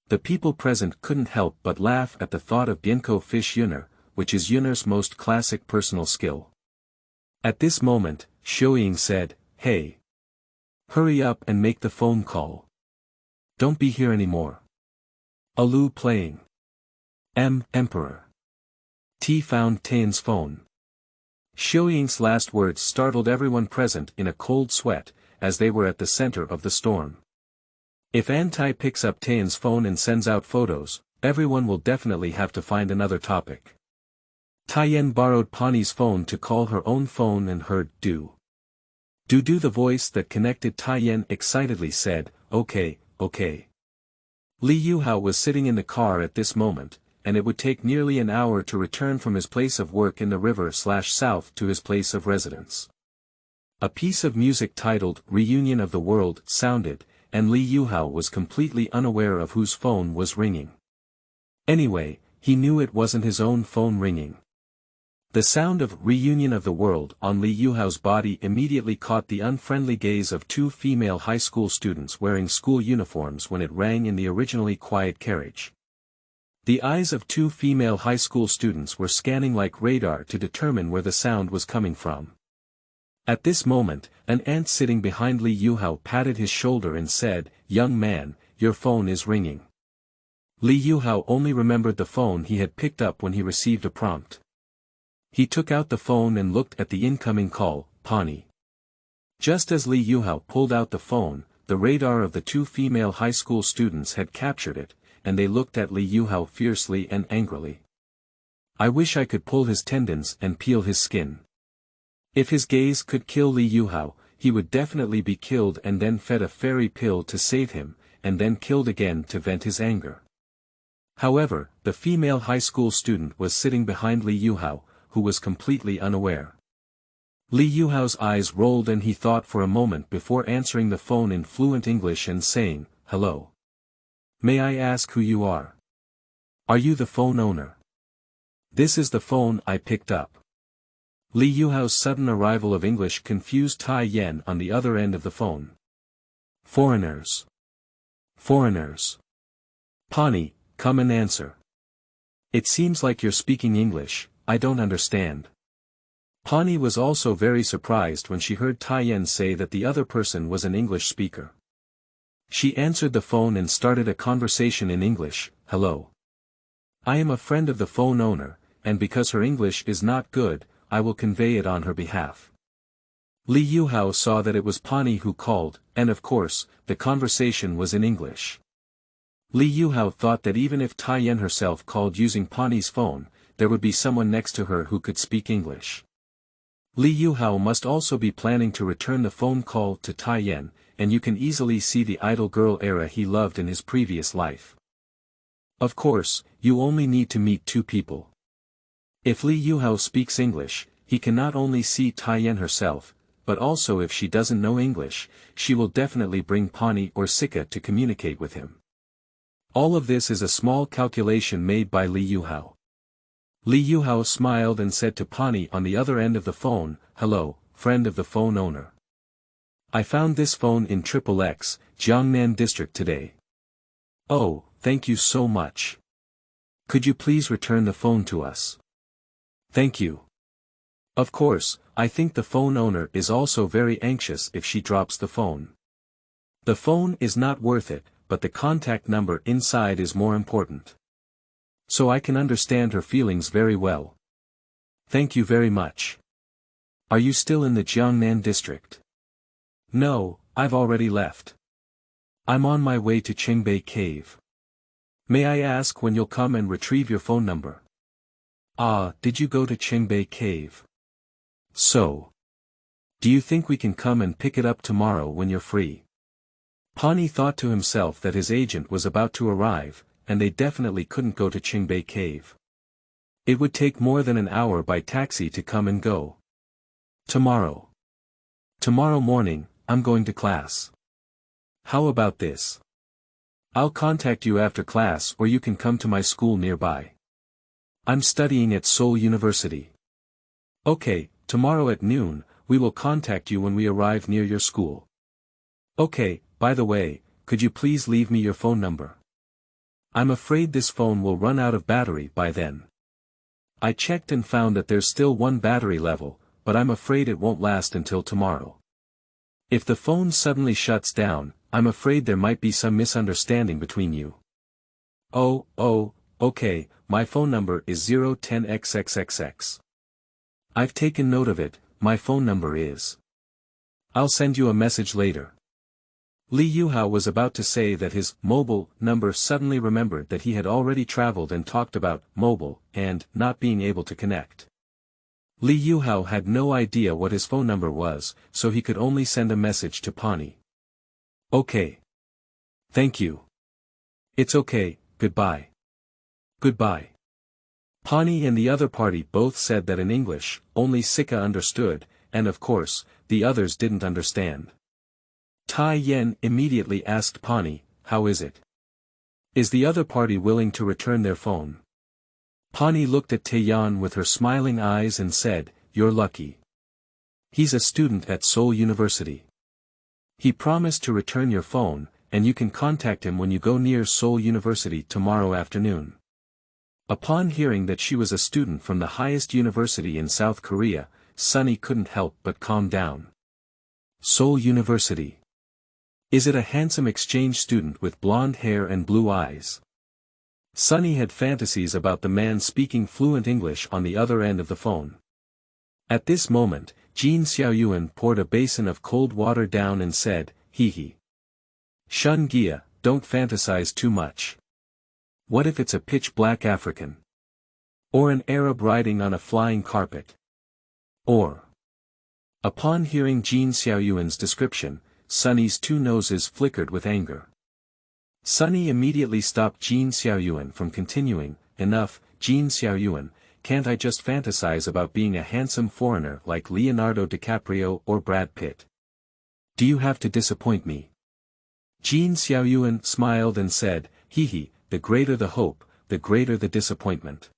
The people present couldn't help but laugh at the thought of Bienko fish Yuner, which is Yuner's most classic personal skill. At this moment, Shoying said, "Hey. Hurry up and make the phone call. Don't be here anymore." Alu playing. Emperor. T found Taiyen's phone. Shoying's last words startled everyone present in a cold sweat, as they were at the center of the storm. If Antai picks up Taiyen's phone and sends out photos, everyone will definitely have to find another topic. Taiyen borrowed Pani's phone to call her own phone and heard Do. The voice that connected Taiyen excitedly said, "Okay, okay." Li Yuhao was sitting in the car at this moment, and it would take nearly an hour to return from his place of work in the river/south to his place of residence. A piece of music titled Reunion of the World sounded, and Li Yuhao was completely unaware of whose phone was ringing. Anyway, he knew it wasn't his own phone ringing. The sound of Reunion of the World on Li Yuhao's body immediately caught the unfriendly gaze of 2 female high school students wearing school uniforms when it rang in the originally quiet carriage. The eyes of 2 female high school students were scanning like radar to determine where the sound was coming from. At this moment, an ant sitting behind Li Yuhao patted his shoulder and said, "Young man, your phone is ringing." Li Yuhao only remembered the phone he had picked up when he received a prompt. He took out the phone and looked at the incoming call, Pani. Just as Li Yuhao pulled out the phone, the radar of the 2 female high school students had captured it, and they looked at Li Yuhao fiercely and angrily. I wish I could pull his tendons and peel his skin. If his gaze could kill Li Yuhao, he would definitely be killed and then fed a fairy pill to save him, and then killed again to vent his anger. However, the female high school student was sitting behind Li Yuhao, who was completely unaware. Li Yuhao's eyes rolled and he thought for a moment before answering the phone in fluent English and saying, "Hello. May I ask who you are? Are you the phone owner? This is the phone I picked up." Li Yuhao's sudden arrival of English confused Tai Yan on the other end of the phone. "Foreigners. Foreigners. Pani, come and answer. It seems like you're speaking English, I don't understand." Pani was also very surprised when she heard Tai Yan say that the other person was an English speaker. She answered the phone and started a conversation in English. "Hello. I am a friend of the phone owner, and because her English is not good, I will convey it on her behalf." Li Yuhao saw that it was Pani who called, and of course, the conversation was in English. Li Yuhao thought that even if Tai Yan herself called using Pani's phone, there would be someone next to her who could speak English. Li Yuhao must also be planning to return the phone call to Tai Yan, and you can easily see the idol girl era he loved in his previous life. Of course, you only need to meet two people. If Li Yuhao speaks English, he can not only see Tai Yan herself, but also if she doesn't know English, she will definitely bring Pani or Sika to communicate with him. All of this is a small calculation made by Li Yuhao. Li Yuhao smiled and said to Pani on the other end of the phone, "Hello, friend of the phone owner. I found this phone in XXX, Jiangnan district today. Oh, thank you so much. Could you please return the phone to us? Thank you. Of course, I think the phone owner is also very anxious if she drops the phone. The phone is not worth it, but the contact number inside is more important. So I can understand her feelings very well. Thank you very much. Are you still in the Jiangnan district?" "No, I've already left. I'm on my way to Qingbei Cave. May I ask when you'll come and retrieve your phone number?" "Ah, did you go to Qingbei Cave? So. Do you think we can come and pick it up tomorrow when you're free?" Pani thought to himself that his agent was about to arrive, and they definitely couldn't go to Qingbei Cave. It would take more than an hour by taxi to come and go. "Tomorrow. Tomorrow morning, I'm going to class. How about this? I'll contact you after class or you can come to my school nearby. I'm studying at Seoul University. Okay, tomorrow at noon, we will contact you when we arrive near your school. Okay, by the way, could you please leave me your phone number? I'm afraid this phone will run out of battery by then. I checked and found that there's still one battery level, but I'm afraid it won't last until tomorrow. If the phone suddenly shuts down, I'm afraid there might be some misunderstanding between you." Oh, okay, my phone number is 010XXXX. I've taken note of it, my phone number is. I'll send you a message later. Li Yuhao was about to say that his mobile number suddenly remembered that he had already traveled and talked about mobile and not being able to connect. Li Yuhao had no idea what his phone number was, so he could only send a message to Pani. Okay. Thank you. It's okay, goodbye. Goodbye. Pani and the other party both said that in English, only Sika understood, and of course, the others didn't understand. Tai Yan immediately asked Pani, "How is it? Is the other party willing to return their phone?" Pani looked at Taeyeon with her smiling eyes and said, "You're lucky. He's a student at Seoul University. He promised to return your phone, and you can contact him when you go near Seoul University tomorrow afternoon." Upon hearing that she was a student from the highest university in South Korea, Sunny couldn't help but calm down. Seoul University. Is it a handsome exchange student with blonde hair and blue eyes? Sunny had fantasies about the man speaking fluent English on the other end of the phone. At this moment, Jin Xiaoyuan poured a basin of cold water down and said, "Hee. Shun Gia, don't fantasize too much. What if it's a pitch-black African? Or an Arab riding on a flying carpet? Or..." Upon hearing Jin Xiaoyuan's description, Sunny's two noses flickered with anger. Sunny immediately stopped Jin Xiaoyuan from continuing. Enough, Jin Xiaoyuan, can't I just fantasize about being a handsome foreigner like Leonardo DiCaprio or Brad Pitt? Do you have to disappoint me? Jin Xiaoyuan smiled and said, hee, the greater the hope, the greater the disappointment.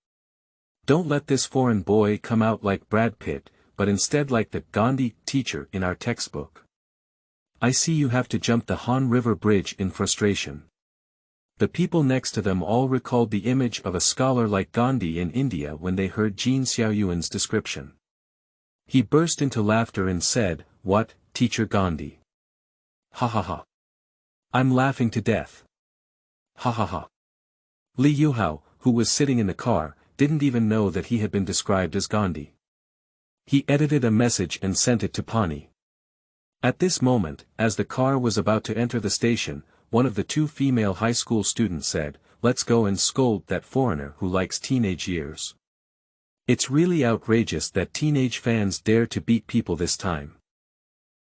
Don't let this foreign boy come out like Brad Pitt, but instead like the Gandhi teacher in our textbook. I see you have to jump the Han River Bridge in frustration. The people next to them all recalled the image of a scholar like Gandhi in India when they heard Jin Xiaoyuan's description. He burst into laughter and said, what, Teacher Gandhi? Ha ha ha. I'm laughing to death. Ha ha ha. Li Yuhao, who was sitting in the car, didn't even know that he had been described as Gandhi. He edited a message and sent it to Pani. At this moment, as the car was about to enter the station, one of the two female high school students said, let's go and scold that foreigner who likes teenage years. It's really outrageous that teenage fans dare to beat people this time.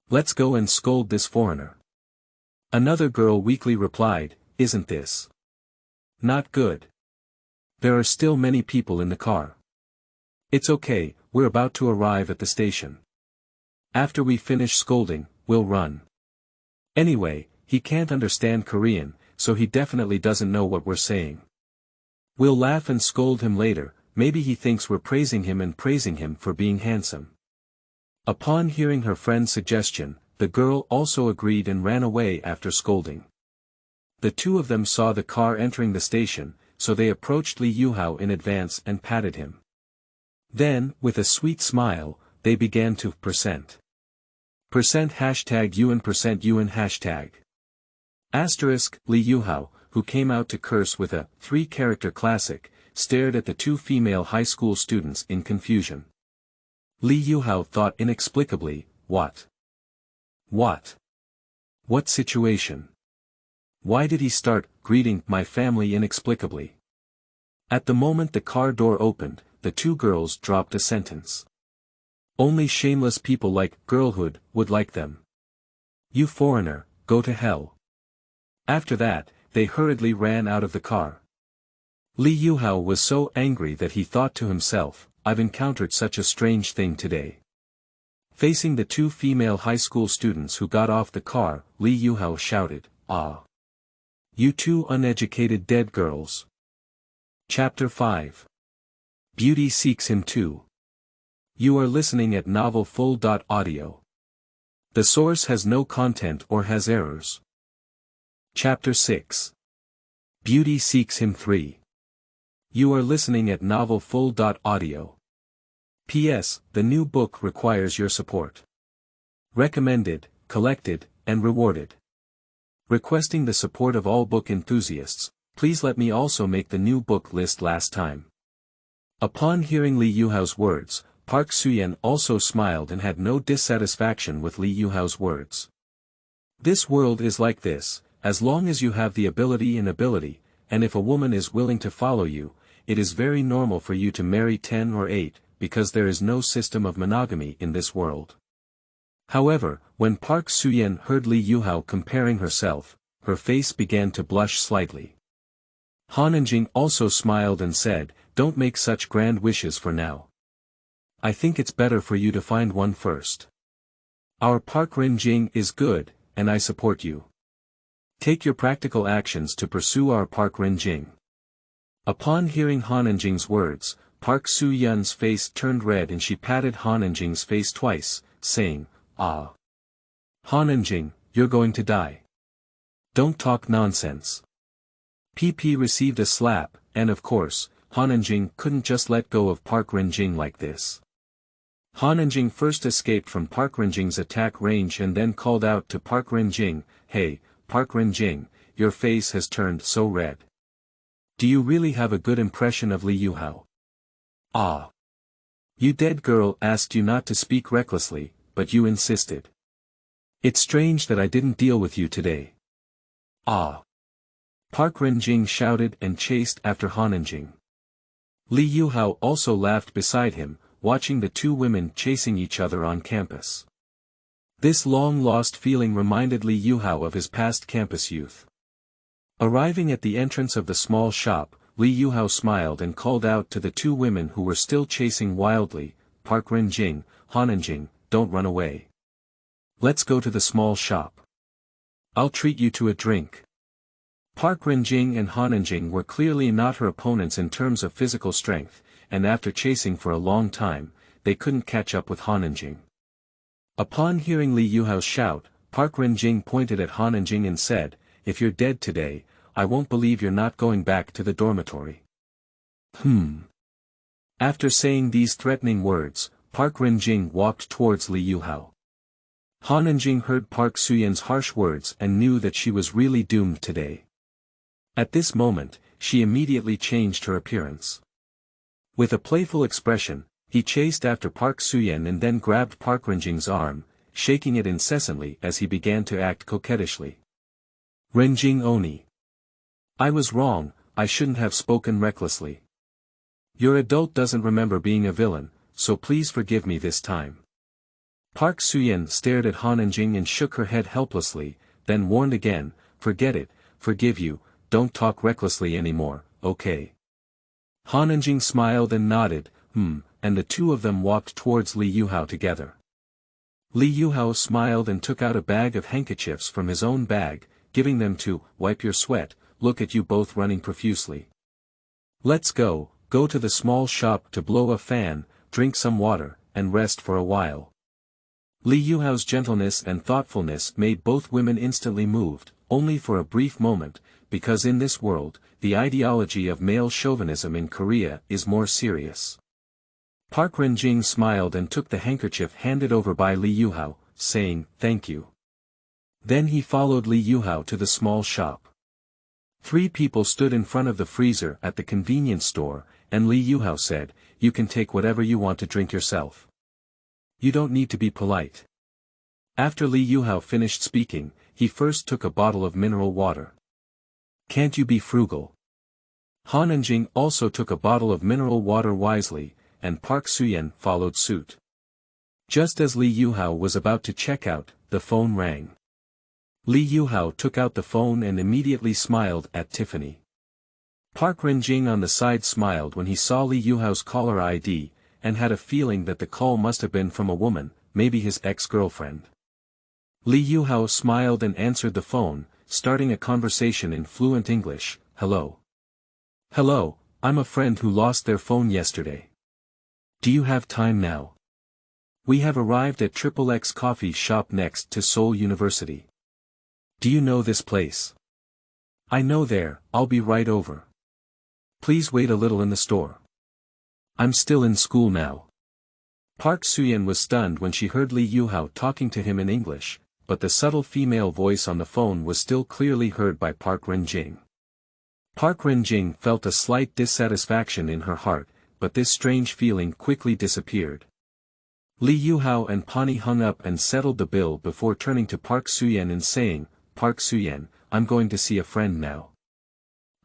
Let's go and scold this foreigner. Another girl weakly replied, isn't this not good? There are still many people in the car. It's okay, we're about to arrive at the station. After we finish scolding, we'll run. Anyway, he can't understand Korean, so he definitely doesn't know what we're saying. We'll laugh and scold him later, maybe he thinks we're praising him for being handsome. Upon hearing her friend's suggestion, the girl also agreed and ran away after scolding. The two of them saw the car entering the station, so they approached Li Yuhao in advance and patted him. Then, with a sweet smile, they began to %. %#UN hashtag. Asterisk, Li Yuhao, who came out to curse with a 3-character classic, stared at the two female high school students in confusion. Li Yuhao thought inexplicably, what? What situation? Why did he start greeting my family inexplicably? At the moment the car door opened, the two girls dropped a sentence. Only shameless people like girlhood would like them. You foreigner, go to hell. After that, they hurriedly ran out of the car. Li Yuhao was so angry that he thought to himself, I've encountered such a strange thing today. Facing the two female high school students who got off the car, Li Yuhao shouted, ah! You two uneducated dead girls. Chapter 5. Beauty seeks him too. You are listening at novelfull.audio. The source has no content or has errors. Chapter 6. Beauty seeks him 3. You are listening at novelfull.audio. P.S. The new book requires your support. Recommended, collected, and rewarded. Requesting the support of all book enthusiasts, please let me also make the new book list last time. Upon hearing Li Yuhao's words, Park Suyen also smiled and had no dissatisfaction with Li Yuhao's words. This world is like this, as long as you have the ability, and if a woman is willing to follow you, it is very normal for you to marry 10 or 8, because there is no system of monogamy in this world. However, when Park Suyen heard Li Yuhao comparing herself, her face began to blush slightly. Han Enjing also smiled and said, don't make such grand wishes for now. I think it's better for you to find one first. Our Park Rin-jing is good, and I support you. Take your practical actions to pursue our Park Rin-jing. Upon hearing Han Enjing's words, Park Su-yeon's face turned red and she patted Han Enjing's face twice, saying, ah. Han Enjing, you're going to die. Don't talk nonsense. PP received a slap, and of course, Han Enjing couldn't just let go of Park Rin-jing like this. Han Enjing first escaped from Park Rin-jing's attack range and then called out to Park Rin-jing, hey, Park Rin-jing, your face has turned so red. Do you really have a good impression of Li Yuhao? Ah. You dead girl asked you not to speak recklessly, but you insisted. It's strange that I didn't deal with you today. Ah. Park Rin-jing shouted and chased after Han Enjing. Li Yuhao also laughed beside him, watching the two women chasing each other on campus. This long-lost feeling reminded Li Yuhao of his past campus youth. Arriving at the entrance of the small shop, Li Yuhao smiled and called out to the two women who were still chasing wildly, Park Renjing, Hananjing, don't run away. Let's go to the small shop. I'll treat you to a drink. Park Renjing and Hananjing were clearly not her opponents in terms of physical strength, and after chasing for a long time, they couldn't catch up with Hananjing. Upon hearing Li Yuhao's shout, Park Renjing pointed at Hananjing and said, if you're dead today, I won't believe you're not going back to the dormitory. After saying these threatening words, Park Renjing walked towards Li Yuhao. Hananjing heard Park Suyen's harsh words and knew that she was really doomed today. At this moment, she immediately changed her appearance. With a playful expression, he chased after Park Suyen and then grabbed Park Renjing's arm, shaking it incessantly as he began to act coquettishly. Renjing Oni. I was wrong, I shouldn't have spoken recklessly. Your adult doesn't remember being a villain, so please forgive me this time. Park Suyen stared at Hananjing and shook her head helplessly, then warned again, forget it, forgive you, don't talk recklessly anymore, okay? Hananjing smiled and nodded, and the two of them walked towards Li Yuhao together. Li Yuhao smiled and took out a bag of handkerchiefs from his own bag, giving them to wipe your sweat. Look at you both running profusely. Let's go to the small shop to blow a fan, drink some water, and rest for a while. Li Yuhao's gentleness and thoughtfulness made both women instantly moved, only for a brief moment, because in this world, the ideology of male chauvinism in Korea is more serious. Park Renjing smiled and took the handkerchief handed over by Li Yuhao, saying, thank you. Then he followed Li Yuhao to the small shop. 3 people stood in front of the freezer at the convenience store, and Li Yuhao said, you can take whatever you want to drink yourself. You don't need to be polite. After Li Yuhao finished speaking, he first took a bottle of mineral water. Can't you be frugal? Hananjing also took a bottle of mineral water wisely, and Park Suyen followed suit. Just as Li Yuhao was about to check out, the phone rang. Li Yuhao took out the phone and immediately smiled at Tiffany. Park Renjing on the side smiled when he saw Li Yuhao's caller ID, and had a feeling that the call must have been from a woman, maybe his ex-girlfriend. Li Yuhao smiled and answered the phone, starting a conversation in fluent English. Hello. Hello, I'm a friend who lost their phone yesterday. Do you have time now? We have arrived at XXX coffee shop next to Seoul University. Do you know this place? I know there, I'll be right over. Please wait a little in the store. I'm still in school now. Park Suyen was stunned when she heard Li Yuhao talking to him in English, but the subtle female voice on the phone was still clearly heard by Park Renjing. Park Renjing felt a slight dissatisfaction in her heart, but this strange feeling quickly disappeared. Li Yuhao and Pani hung up and settled the bill before turning to Park Suyen and saying, Park Suyen, I'm going to see a friend now.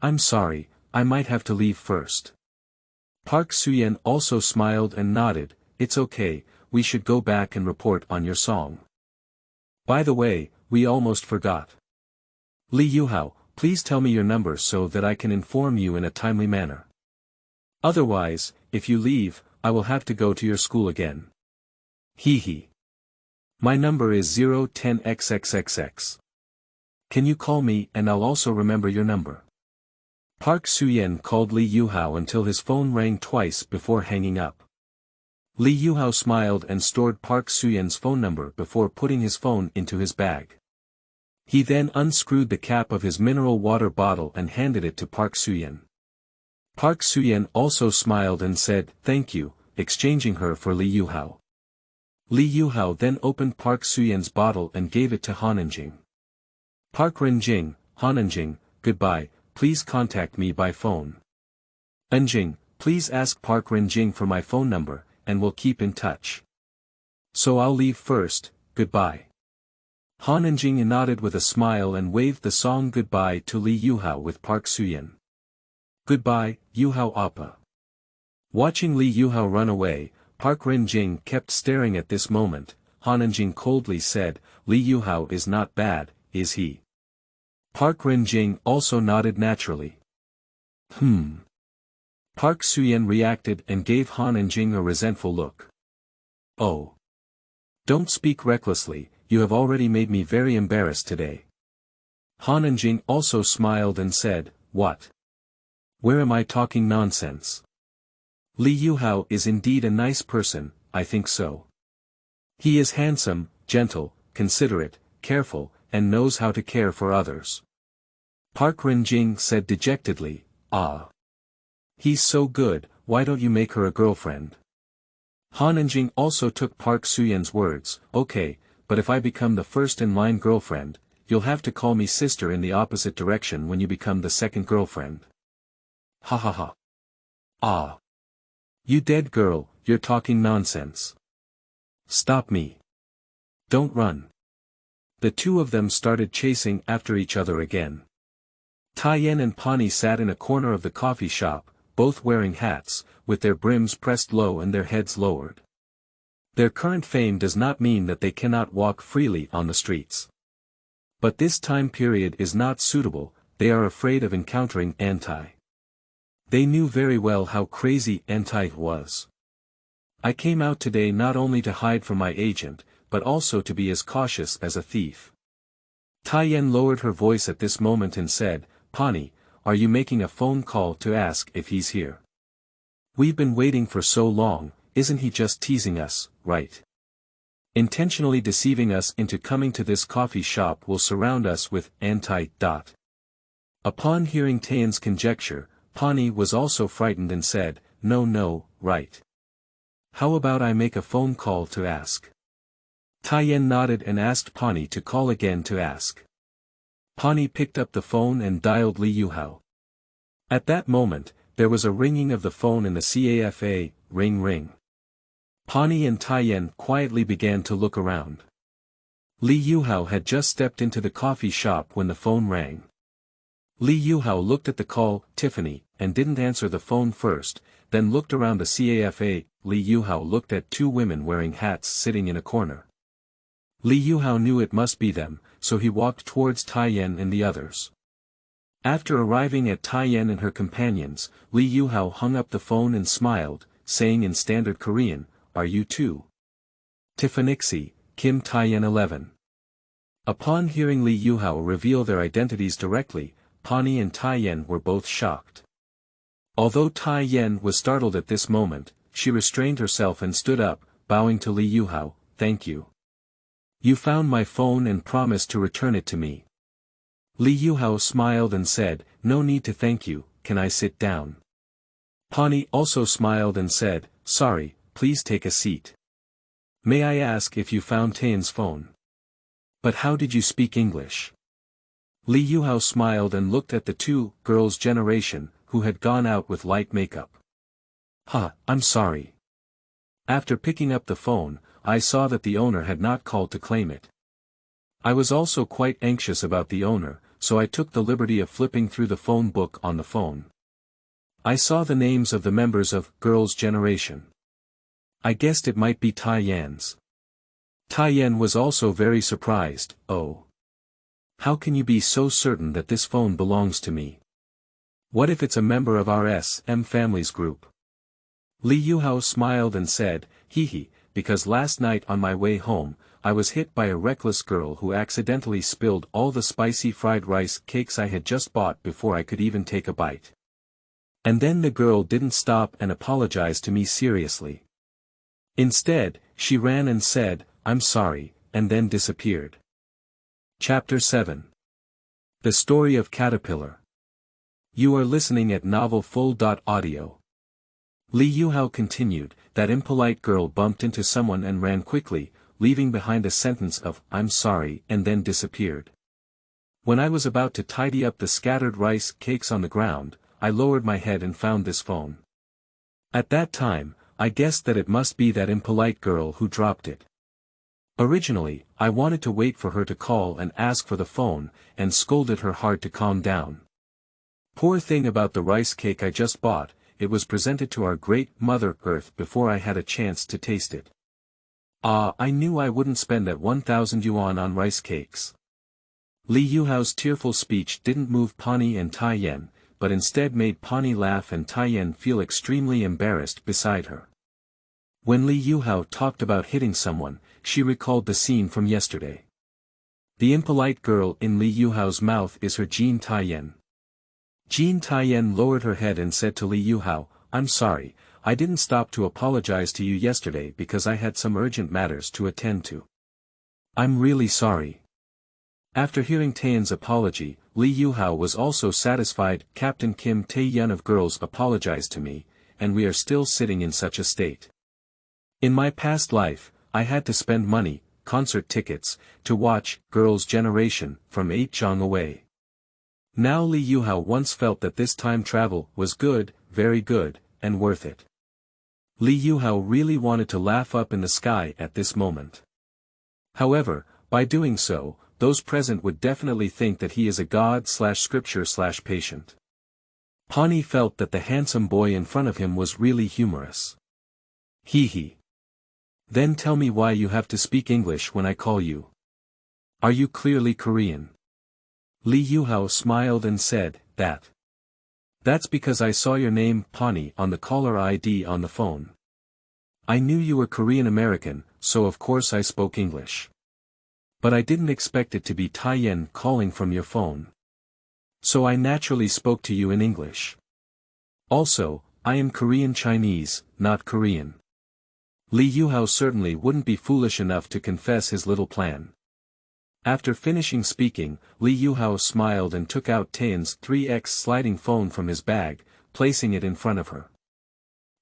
I'm sorry, I might have to leave first. Park Suyen also smiled and nodded, it's okay, we should go back and report on your song. By the way, we almost forgot. Li Yuhao, please tell me your number so that I can inform you in a timely manner. Otherwise, if you leave, I will have to go to your school again. Hee. My number is 010xxxx. Can you call me and I'll also remember your number. Park Suyen called Li Yuhao until his phone rang twice before hanging up. Li Yuhao smiled and stored Park Suyen's phone number before putting his phone into his bag. He then unscrewed the cap of his mineral water bottle and handed it to Park Suyen. Park Suyen also smiled and said, thank you, exchanging her for Li Yuhao. Li Yuhao then opened Park Suyen's bottle and gave it to Hananjing. Park Renjing, Hananjing, goodbye, please contact me by phone. Enjing, please ask Park Renjing for my phone number, and we'll keep in touch. So I'll leave first, goodbye. Hananjing nodded with a smile and waved the song goodbye to Li Yuhao with Park Suyen. Goodbye, Yuhao Appa. Watching Li Yuhao run away, Park Renjing kept staring at this moment. Hananjing coldly said, Li Yuhao is not bad, is he? Park Rin-jing also nodded naturally. Park Soo-yen reacted and gave Han and Jing a resentful look. Oh. Don't speak recklessly, you have already made me very embarrassed today. Han and Jing also smiled and said, what? Where am I talking nonsense? Li Yuhao is indeed a nice person, I think so. He is handsome, gentle, considerate, careful, and knows how to care for others. Park Rin-jing said dejectedly, ah. He's so good, why don't you make her a girlfriend? Han and Jing also took Park Soo-yen's words, okay, but if I become the first-in-line girlfriend, you'll have to call me sister in the opposite direction when you become the second girlfriend. Ha ha ha. Ah. You dead girl, you're talking nonsense. Stop me. Don't run. The two of them started chasing after each other again. Taiyen and Pani sat in a corner of the coffee shop, both wearing hats, with their brims pressed low and their heads lowered. Their current fame does not mean that they cannot walk freely on the streets. But this time period is not suitable, they are afraid of encountering Antai. They knew very well how crazy Antai was. I came out today not only to hide from my agent, but also to be as cautious as a thief. Taiyen lowered her voice at this moment and said, Pani, are you making a phone call to ask if he's here? We've been waiting for so long, isn't he just teasing us, right? Intentionally deceiving us into coming to this coffee shop will surround us with anti. Upon hearing Taiyen's conjecture, Pani was also frightened and said, no, right. How about I make a phone call to ask? Taiyen nodded and asked Pani to call again to ask. Pani picked up the phone and dialed Li Yuhao. At that moment, there was a ringing of the phone in the CAFA, ring. Pani and Taiyen quietly began to look around. Li Yuhao had just stepped into the coffee shop when the phone rang. Li Yuhao looked at the call, Tiffany, and didn't answer the phone first, then looked around the CAFA. Li Yuhao looked at two women wearing hats sitting in a corner. Li Yuhao knew it must be them, so he walked towards Taiyen and the others. After arriving at Taiyen and her companions, Li Yuhao hung up the phone and smiled, saying in standard Korean, are you too? Tiffanixi, Kim Taiyen 11. Upon hearing Li Yuhao reveal their identities directly, Pani and Taiyen were both shocked. Although Taiyen was startled at this moment, she restrained herself and stood up, bowing to Li Yuhao, thank you. You found my phone and promised to return it to me. Li Yuhao smiled and said, no need to thank you, can I sit down? Pani also smiled and said, sorry, please take a seat. May I ask if you found Taiyen's phone? But how did you speak English? Li Yuhao smiled and looked at the two girls' generation, who had gone out with light makeup. I'm sorry. After picking up the phone, I saw that the owner had not called to claim it. I was also quite anxious about the owner, so I took the liberty of flipping through the phone book on the phone. I saw the names of the members of Girls' Generation. I guessed it might be Taiyen's. Taiyen was also very surprised, oh. How can you be so certain that this phone belongs to me? What if it's a member of our SM family's group? Li Yuhao smiled and said, hee, because last night on my way home, I was hit by a reckless girl who accidentally spilled all the spicy fried rice cakes I had just bought before I could even take a bite. And then the girl didn't stop and apologize to me seriously. Instead, she ran and said, I'm sorry, and then disappeared. Chapter 7. The Story of Caterpillar. You are listening at novelfull.audio. Li Yuhao continued, that impolite girl bumped into someone and ran quickly, leaving behind a sentence of, I'm sorry, and then disappeared. When I was about to tidy up the scattered rice cakes on the ground, I lowered my head and found this phone. At that time, I guessed that it must be that impolite girl who dropped it. Originally, I wanted to wait for her to call and ask for the phone, and scolded her hard to calm down. Poor thing about the rice cake I just bought, it was presented to our great Mother Earth before I had a chance to taste it. I knew I wouldn't spend that 1,000 yuan on rice cakes. Li Yuhao's tearful speech didn't move Pani and Taiyan, but instead made Pani laugh and Taiyan feel extremely embarrassed beside her. When Li Yuhao talked about hitting someone, she recalled the scene from yesterday. The impolite girl in Li Yuhao's mouth is her Jean Taiyan. Jean Taiyan lowered her head and said to Li Yuhao, "I'm sorry, I didn't stop to apologize to you yesterday because I had some urgent matters to attend to. I'm really sorry." After hearing Taiyan's apology, Li Yuhao was also satisfied. Captain Kim Tae-yeon of girls apologized to me, and we are still sitting in such a state. In my past life, I had to spend money, concert tickets, to watch Girls' Generation from 8 Zhang away. Now Li Yuhao once felt that this time travel was good, very good, and worth it. Li Yuhao really wanted to laugh up in the sky at this moment. However, by doing so, those present would definitely think that he is a god/scripture/patient. Pani felt that the handsome boy in front of him was really humorous. Hee. Then tell me why you have to speak English when I call you. Are you clearly Korean? Li Yuhao smiled and said, That's because I saw your name, Pani, on the caller ID on the phone. I knew you were Korean American, so of course I spoke English. But I didn't expect it to be Taiyan calling from your phone. So I naturally spoke to you in English. Also, I am Korean Chinese, not Korean. Li Yuhao certainly wouldn't be foolish enough to confess his little plan. After finishing speaking, Li Yuhao smiled and took out Taiyan's 3X sliding phone from his bag, placing it in front of her.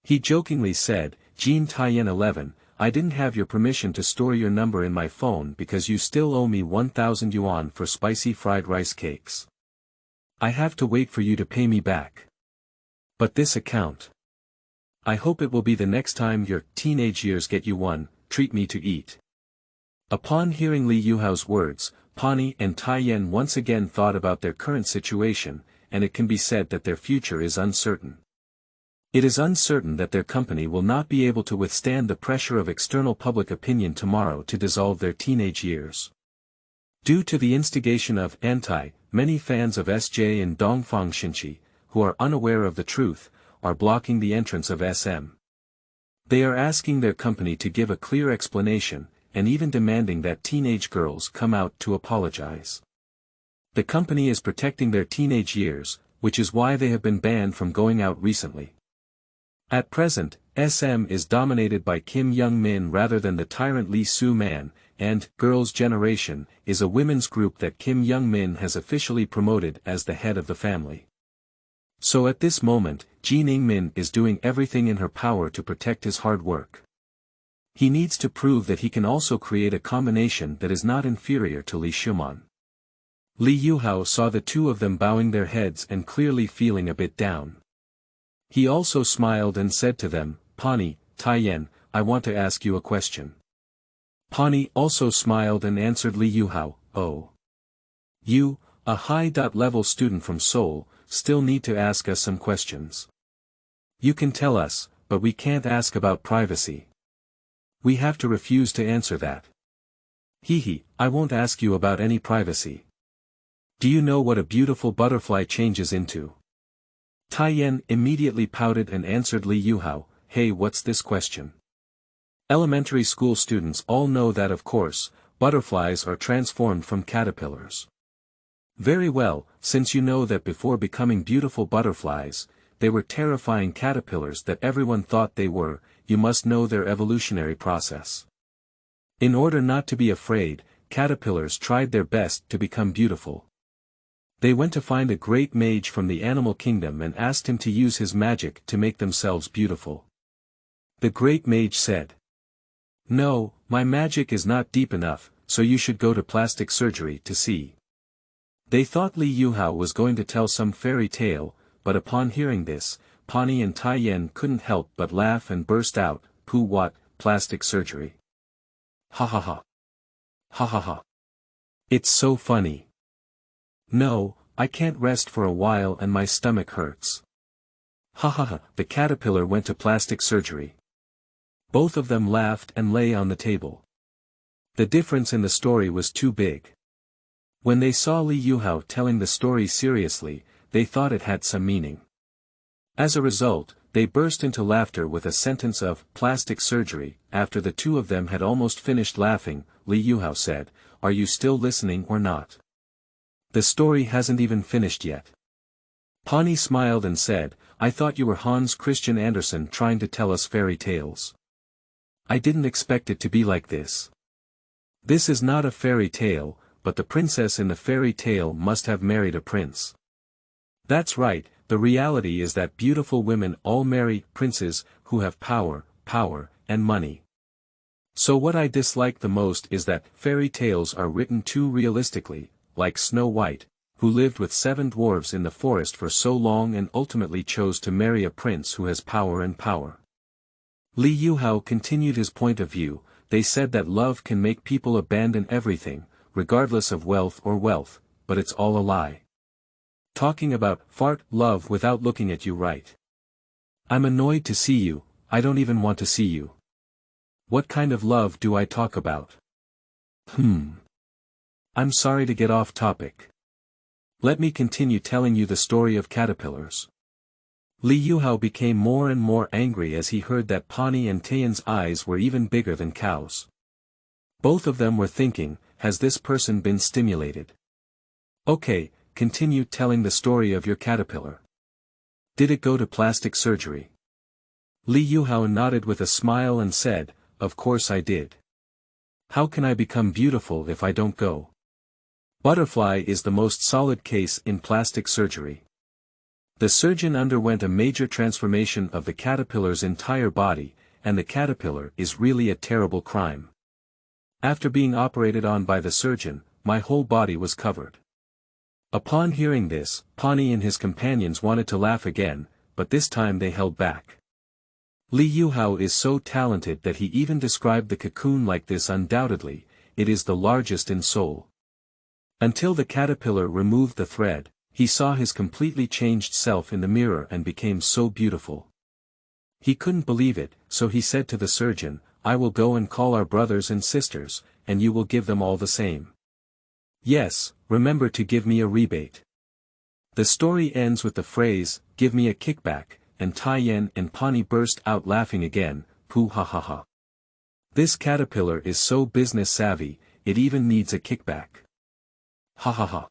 He jokingly said, "Jean Taiyan 11, I didn't have your permission to store your number in my phone because you still owe me 1,000 yuan for spicy fried rice cakes. I have to wait for you to pay me back. But this account. I hope it will be the next time your teenage years get you one treat me to eat." Upon hearing Li Yuhao's words, Pani and Taiyan once again thought about their current situation, and it can be said that their future is uncertain. It is uncertain that their company will not be able to withstand the pressure of external public opinion tomorrow to dissolve their teenage years. Due to the instigation of many fans of SJ and Dongfang Xinqi, who are unaware of the truth, are blocking the entrance of SM. They are asking their company to give a clear explanation, and even demanding that teenage girls come out to apologize. The company is protecting their teenage years, which is why they have been banned from going out recently. At present, SM is dominated by Kim Young-min rather than the tyrant Lee Soo-man, and Girls' Generation is a women's group that Kim Young-min has officially promoted as the head of the family. So at this moment, Jin In-min is doing everything in her power to protect his hard work. He needs to prove that he can also create a combination that is not inferior to Li Shuman. Li Yuhao saw the two of them bowing their heads and clearly feeling a bit down. He also smiled and said to them, "Pani, Taiyan, I want to ask you a question." Pani also smiled and answered Li Yuhao, "Oh. You, a high-level student from Seoul, still need to ask us some questions. You can tell us, but we can't ask about privacy. We have to refuse to answer that." I won't ask you about any privacy. Do you know what a beautiful butterfly changes into? Taiyan immediately pouted and answered Li Yuhao, "Hey, what's this question? Elementary school students all know that, of course, butterflies are transformed from caterpillars." "Very well, since you know that before becoming beautiful butterflies, they were terrifying caterpillars that everyone thought they were, you must know their evolutionary process. In order not to be afraid, caterpillars tried their best to become beautiful. They went to find a great mage from the animal kingdom and asked him to use his magic to make themselves beautiful. The great mage said, 'No, my magic is not deep enough, so you should go to plastic surgery to see.'" They thought Li Yuhao was going to tell some fairy tale, but upon hearing this, Pani and Taiyan couldn't help but laugh and burst out, "What, plastic surgery? Ha ha ha. Ha ha ha. It's so funny. No, I can't rest for a while and my stomach hurts. Ha ha ha." The caterpillar went to plastic surgery. Both of them laughed and lay on the table. The difference in the story was too big. When they saw Li Yuhao telling the story seriously, they thought it had some meaning. As a result, they burst into laughter with a sentence of plastic surgery. After the two of them had almost finished laughing, Li Yuhao said, "Are you still listening or not? The story hasn't even finished yet." Pani smiled and said, "I thought you were Hans Christian Andersen trying to tell us fairy tales. I didn't expect it to be like this. This is not a fairy tale, but the princess in the fairy tale must have married a prince." That's right, the reality is that beautiful women all marry princes who have power, and money. So what I dislike the most is that fairy tales are written too realistically, like Snow White, who lived with 7 dwarves in the forest for so long and ultimately chose to marry a prince who has power. Li Yuhao continued his point of view. They said that love can make people abandon everything, regardless of wealth, but it's all a lie. Talking about love without looking at you, right? I'm annoyed to see you, I don't even want to see you. What kind of love do I talk about? I'm sorry to get off topic. Let me continue telling you the story of caterpillars. Li Yuhao became more and more angry as he heard that Pani and Taeyan's eyes were even bigger than cows. Both of them were thinking, has this person been stimulated? Okay, continue telling the story of your caterpillar. Did it go to plastic surgery? Li Yuhao nodded with a smile and said, of course I did. How can I become beautiful if I don't go? Butterfly is the most solid case in plastic surgery. The surgeon underwent a major transformation of the caterpillar's entire body, and the caterpillar is really a terrible crime. After being operated on by the surgeon, my whole body was covered. Upon hearing this, Pani and his companions wanted to laugh again, but this time they held back. Li Yuhao is so talented that he even described the cocoon like this. Undoubtedly, it is the largest in Seoul. Until the caterpillar removed the thread, he saw his completely changed self in the mirror and became so beautiful. He couldn't believe it, so he said to the surgeon, I will go and call our brothers and sisters, and you will give them all the same. Yes, remember to give me a rebate. The story ends with the phrase, give me a kickback, and Taeyan and Pani burst out laughing again, poo ha ha ha. This caterpillar is so business savvy, it even needs a kickback. Ha ha ha.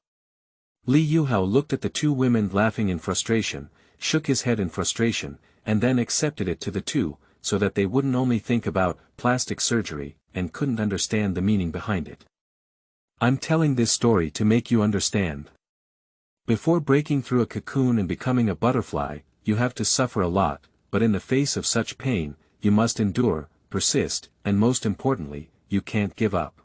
Li Yuhao looked at the two women laughing in frustration, shook his head in frustration, and then accepted it to the two, so that they wouldn't only think about plastic surgery, and couldn't understand the meaning behind it. I'm telling this story to make you understand. Before breaking through a cocoon and becoming a butterfly, you have to suffer a lot, but in the face of such pain, you must endure, persist, and most importantly, you can't give up.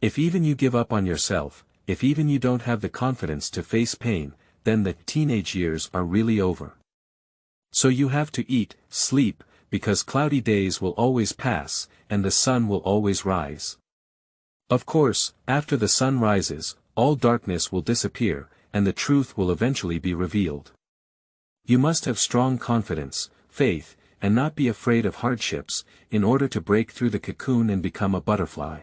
If even you give up on yourself, if even you don't have the confidence to face pain, then the teenage years are really over. So you have to eat, sleep, because cloudy days will always pass, and the sun will always rise. Of course, after the sun rises, all darkness will disappear, and the truth will eventually be revealed. You must have strong confidence, faith, and not be afraid of hardships, in order to break through the cocoon and become a butterfly.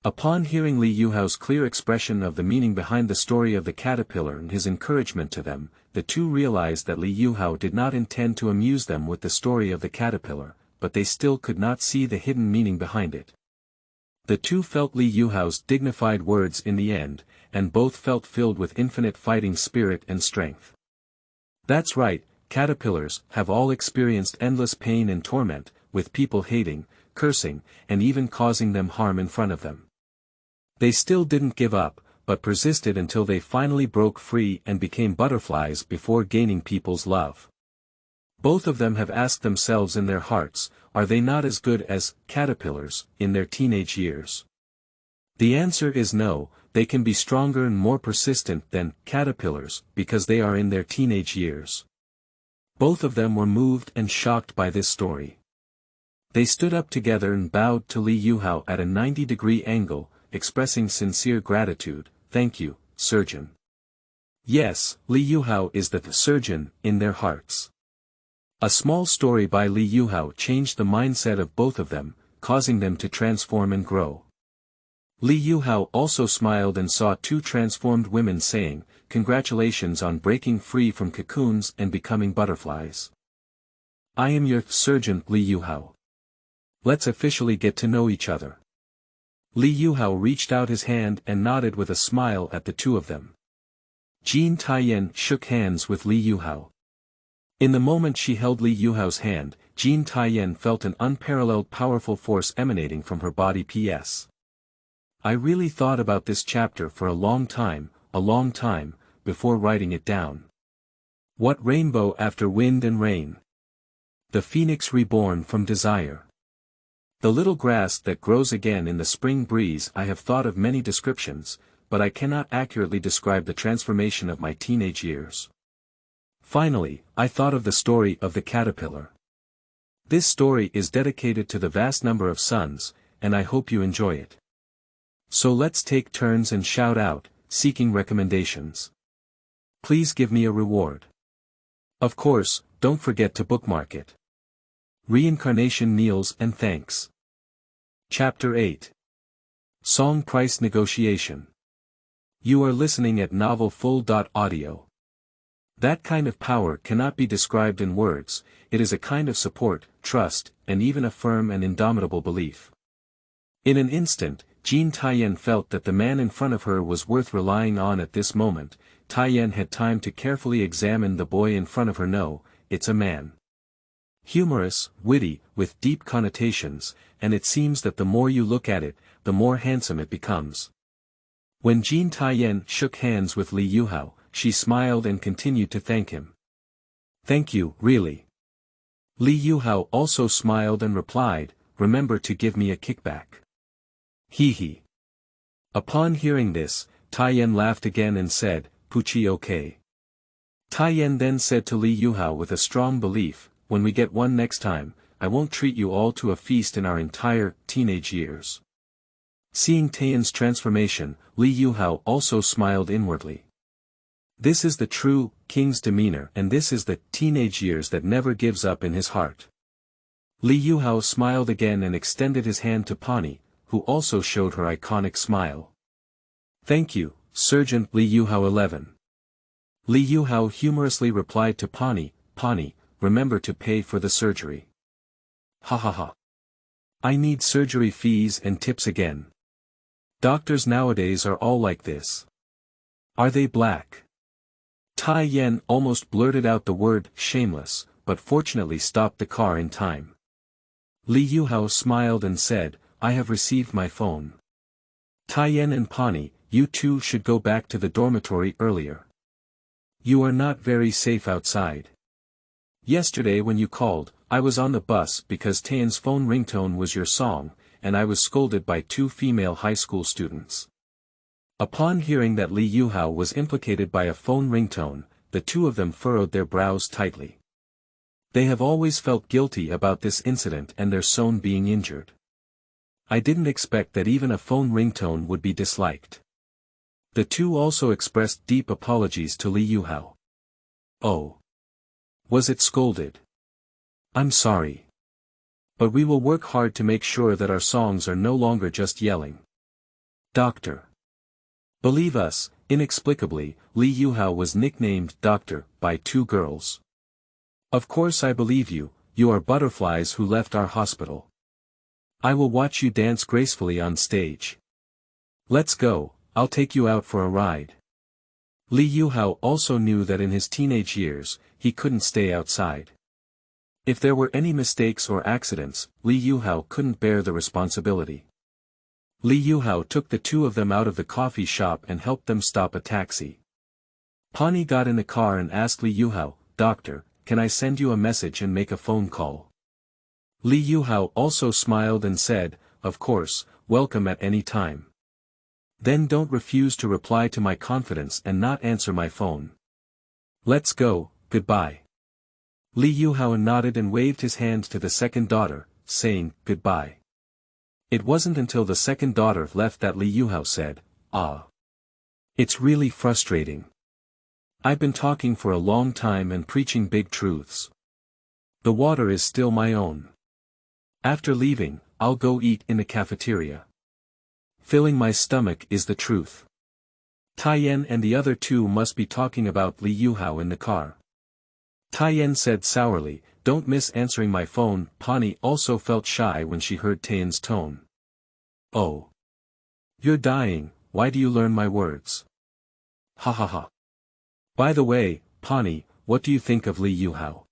Upon hearing Li Yuhao's clear expression of the meaning behind the story of the caterpillar and his encouragement to them, the two realized that Li Yuhao did not intend to amuse them with the story of the caterpillar, but they still could not see the hidden meaning behind it. The two felt Li Yuhao's dignified words in the end, and both felt filled with infinite fighting spirit and strength. That's right, caterpillars have all experienced endless pain and torment, with people hating, cursing, and even causing them harm in front of them. They still didn't give up, but persisted until they finally broke free and became butterflies before gaining people's love. Both of them have asked themselves in their hearts, are they not as good as caterpillars in their teenage years? The answer is no, they can be stronger and more persistent than caterpillars because they are in their teenage years. Both of them were moved and shocked by this story. They stood up together and bowed to Li Yuhao at a 90-degree angle, expressing sincere gratitude. Thank you, surgeon. Yes, Li Yuhao is the surgeon in their hearts. A small story by Li Yuhao changed the mindset of both of them, causing them to transform and grow. Li Yuhao also smiled and saw two transformed women saying, "Congratulations on breaking free from cocoons and becoming butterflies. I am your surgeon Li Yuhao. Let's officially get to know each other." Li Yuhao reached out his hand and nodded with a smile at the two of them. Jin Taiyan shook hands with Li Yuhao. In the moment she held Li Yuhao's hand, Jin Taiyan felt an unparalleled powerful force emanating from her body. P.S. I really thought about this chapter for a long time, before writing it down. What rainbow after wind and rain? The phoenix reborn from desire. The little grass that grows again in the spring breeze. I have thought of many descriptions, but I cannot accurately describe the transformation of my teenage years. Finally, I thought of the story of the caterpillar. This story is dedicated to the vast number of suns, and I hope you enjoy it. So let's take turns and shout out, seeking recommendations. Please give me a reward. Of course, don't forget to bookmark it. Reincarnation kneels and thanks. Chapter 8. Song Price Negotiation. You are listening at Novel Full.audio. That kind of power cannot be described in words, it is a kind of support, trust, and even a firm and indomitable belief. In an instant, Jin Taiyan felt that the man in front of her was worth relying on. At this moment, Taiyan had time to carefully examine the boy in front of her. No, it's a man. Humorous, witty, with deep connotations, and it seems that the more you look at it, the more handsome it becomes. When Jin Taiyan shook hands with Li Yuhao, she smiled and continued to thank him. Thank you, really. Li Yuhao also smiled and replied, remember to give me a kickback. Hee. Upon hearing this, Taiyan laughed again and said, Puchi okay. Taiyan then said to Li Yuhao with a strong belief, when we get one next time, I won't treat you all to a feast in our entire teenage years. Seeing Taiyan's transformation, Li Yuhao also smiled inwardly. This is the true king's demeanor, and this is the teenage years that never gives up in his heart. Li Yuhao smiled again and extended his hand to Pani, who also showed her iconic smile. Thank you, Surgeon Li Yuhao 11. Li Yuhao humorously replied to Pani, remember to pay for the surgery. Ha ha ha. I need surgery fees and tips again. Doctors nowadays are all like this. Are they black? Taiyan almost blurted out the word shameless, but fortunately stopped the car in time. Li Yuhao smiled and said, I have received my phone. Taiyan and Pani, you two should go back to the dormitory earlier. You are not very safe outside. Yesterday when you called, I was on the bus because Taiyan's phone ringtone was your song, and I was scolded by two female high school students. Upon hearing that Li Yuhao was implicated by a phone ringtone, the two of them furrowed their brows tightly. They have always felt guilty about this incident and their son being injured. I didn't expect that even a phone ringtone would be disliked. The two also expressed deep apologies to Li Yuhao. Oh. Was it scolded? I'm sorry. But we will work hard to make sure that our songs are no longer just yelling. Doctor. Believe us, inexplicably, Li Yuhao was nicknamed Doctor by two girls. Of course I believe you, you are butterflies who left our hospital. I will watch you dance gracefully on stage. Let's go, I'll take you out for a ride. Li Yuhao also knew that in his teenage years, he couldn't stay outside. If there were any mistakes or accidents, Li Yuhao couldn't bear the responsibility. Li Yuhao took the two of them out of the coffee shop and helped them stop a taxi. Pani got in the car and asked Li Yuhao, Doctor, can I send you a message and make a phone call? Li Yuhao also smiled and said, of course, welcome at any time. Then don't refuse to reply to my confidence and not answer my phone. Let's go, goodbye. Li Yuhao nodded and waved his hand to the second daughter, saying, goodbye. It wasn't until the second daughter left that Li Yuhao said, ah. It's really frustrating. I've been talking for a long time and preaching big truths. The water is still my own. After leaving, I'll go eat in the cafeteria. filling my stomach is the truth. Taiyan and the other two must be talking about Li Yuhao in the car. Taiyan said sourly, don't miss answering my phone. Pani also felt shy when she heard Taiyan's tone. Oh. You're dying, why do you learn my words? Ha ha ha. By the way, Pani, what do you think of Li Yuhao?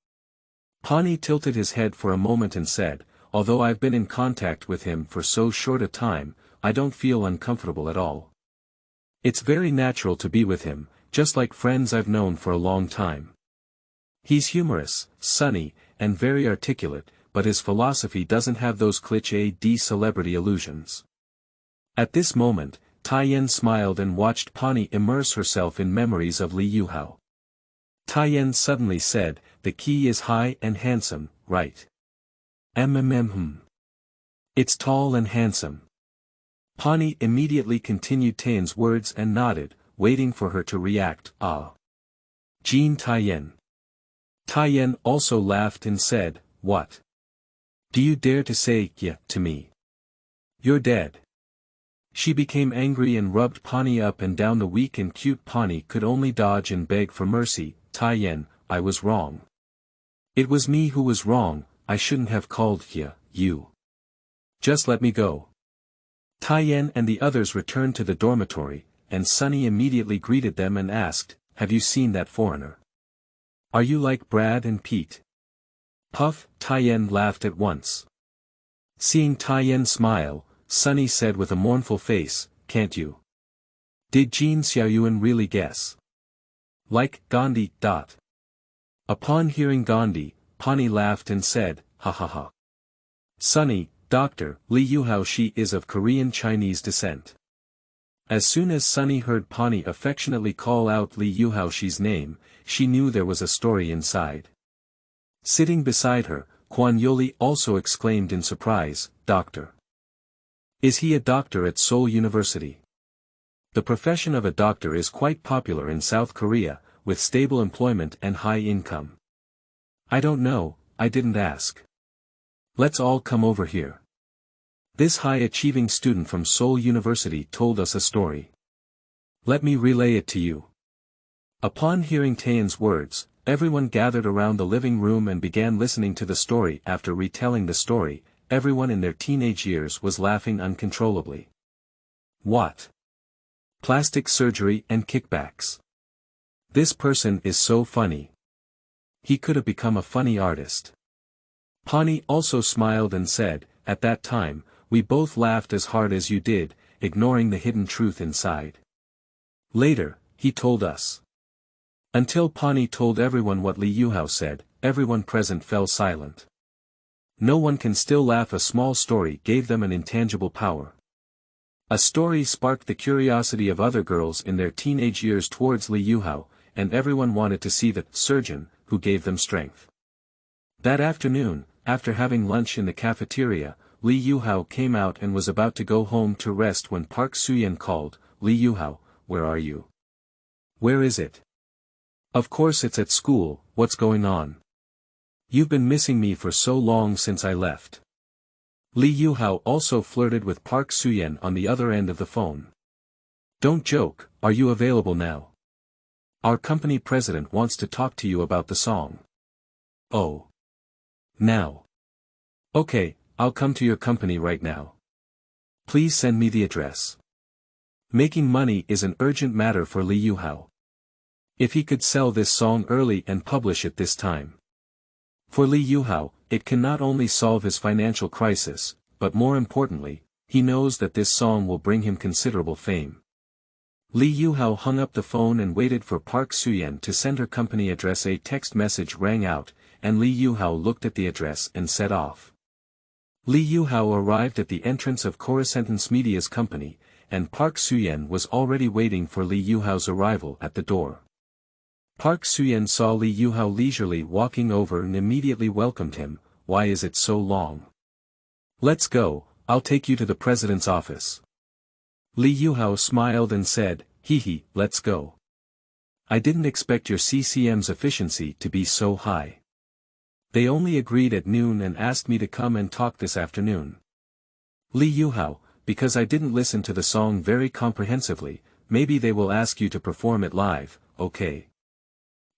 Pani tilted his head for a moment and said, although I've been in contact with him for so short a time, I don't feel uncomfortable at all. It's very natural to be with him, just like friends I've known for a long time. He's humorous, sunny, and very articulate, but his philosophy doesn't have those cliché celebrity illusions. At this moment, Taiyan smiled and watched Pani immerse herself in memories of Li Yuhao. Taiyan suddenly said, the key is high and handsome, right? It's tall and handsome. Pani immediately continued Taiyan's words and nodded, waiting for her to react. Ah. Jean Taiyan. Taiyan also laughed and said, what? Do you dare to say yeah to me? You're dead. She became angry and rubbed Pani up and down. The weak and cute Pani could only dodge and beg for mercy. Taiyan, I was wrong. It was me who was wrong, I shouldn't have called you. Just let me go. Taiyan and the others returned to the dormitory, and Sunny immediately greeted them and asked, have you seen that foreigner? Are you like Brad and Pete? Puff, Taiyan laughed at once. Seeing Taiyan smile, Sunny said with a mournful face, can't you? Did Jean Xiaoyuan really guess? Like Gandhi. Upon hearing Gandhi, Pani laughed and said, ha ha ha. Sunny, Doctor, Li Yuhao she is of Korean Chinese descent. As soon as Sunny heard Pani affectionately call out Li Yuhao she's name, she knew there was a story inside. Sitting beside her, Quan Yoli also exclaimed in surprise, Doctor. Is he a doctor at Seoul University? The profession of a doctor is quite popular in South Korea, with stable employment and high income. I don't know, I didn't ask. Let's all come over here. This high-achieving student from Seoul University told us a story. Let me relay it to you. Upon hearing Taeyeon's words, everyone gathered around the living room and began listening to the story. After retelling the story, everyone in their teenage years was laughing uncontrollably. What? Plastic surgery and kickbacks. This person is so funny. He could have become a funny artist. Pani also smiled and said, at that time, we both laughed as hard as you did, ignoring the hidden truth inside. Later, he told us. Until Pani told everyone what Li Yuhao said, everyone present fell silent. No one can still laugh. A small story gave them an intangible power. A story sparked the curiosity of other girls in their teenage years towards Li Yuhao, and everyone wanted to see the surgeon who gave them strength. That afternoon, after having lunch in the cafeteria, Li Yuhao came out and was about to go home to rest when Park Suyen called, Li Yuhao, where are you? Where is it? Of course it's at school, what's going on? You've been missing me for so long since I left. Li Yuhao also flirted with Park Suyen on the other end of the phone. Don't joke, are you available now? Our company president wants to talk to you about the song. Oh. Now. Okay, I'll come to your company right now. Please send me the address. Making money is an urgent matter for Li Yuhao. If he could sell this song early and publish it this time. For Li Yuhao, it can not only solve his financial crisis, but more importantly, he knows that this song will bring him considerable fame. Li Yuhao hung up the phone and waited for Park Suyen to send her company address. A text message rang out, and Li Yuhao looked at the address and set off. Li Yuhao arrived at the entrance of Coruscant's Media's company, and Park Suyen was already waiting for Li Yuhao's arrival at the door. Park Suyen saw Li Yuhao leisurely walking over and immediately welcomed him. Why is it so long? Let's go, I'll take you to the president's office. Li Yuhao smiled and said, hee, let's go. I didn't expect your CCM's efficiency to be so high. They only agreed at noon and asked me to come and talk this afternoon. Li Yuhao, because I didn't listen to the song very comprehensively, maybe they will ask you to perform it live, okay?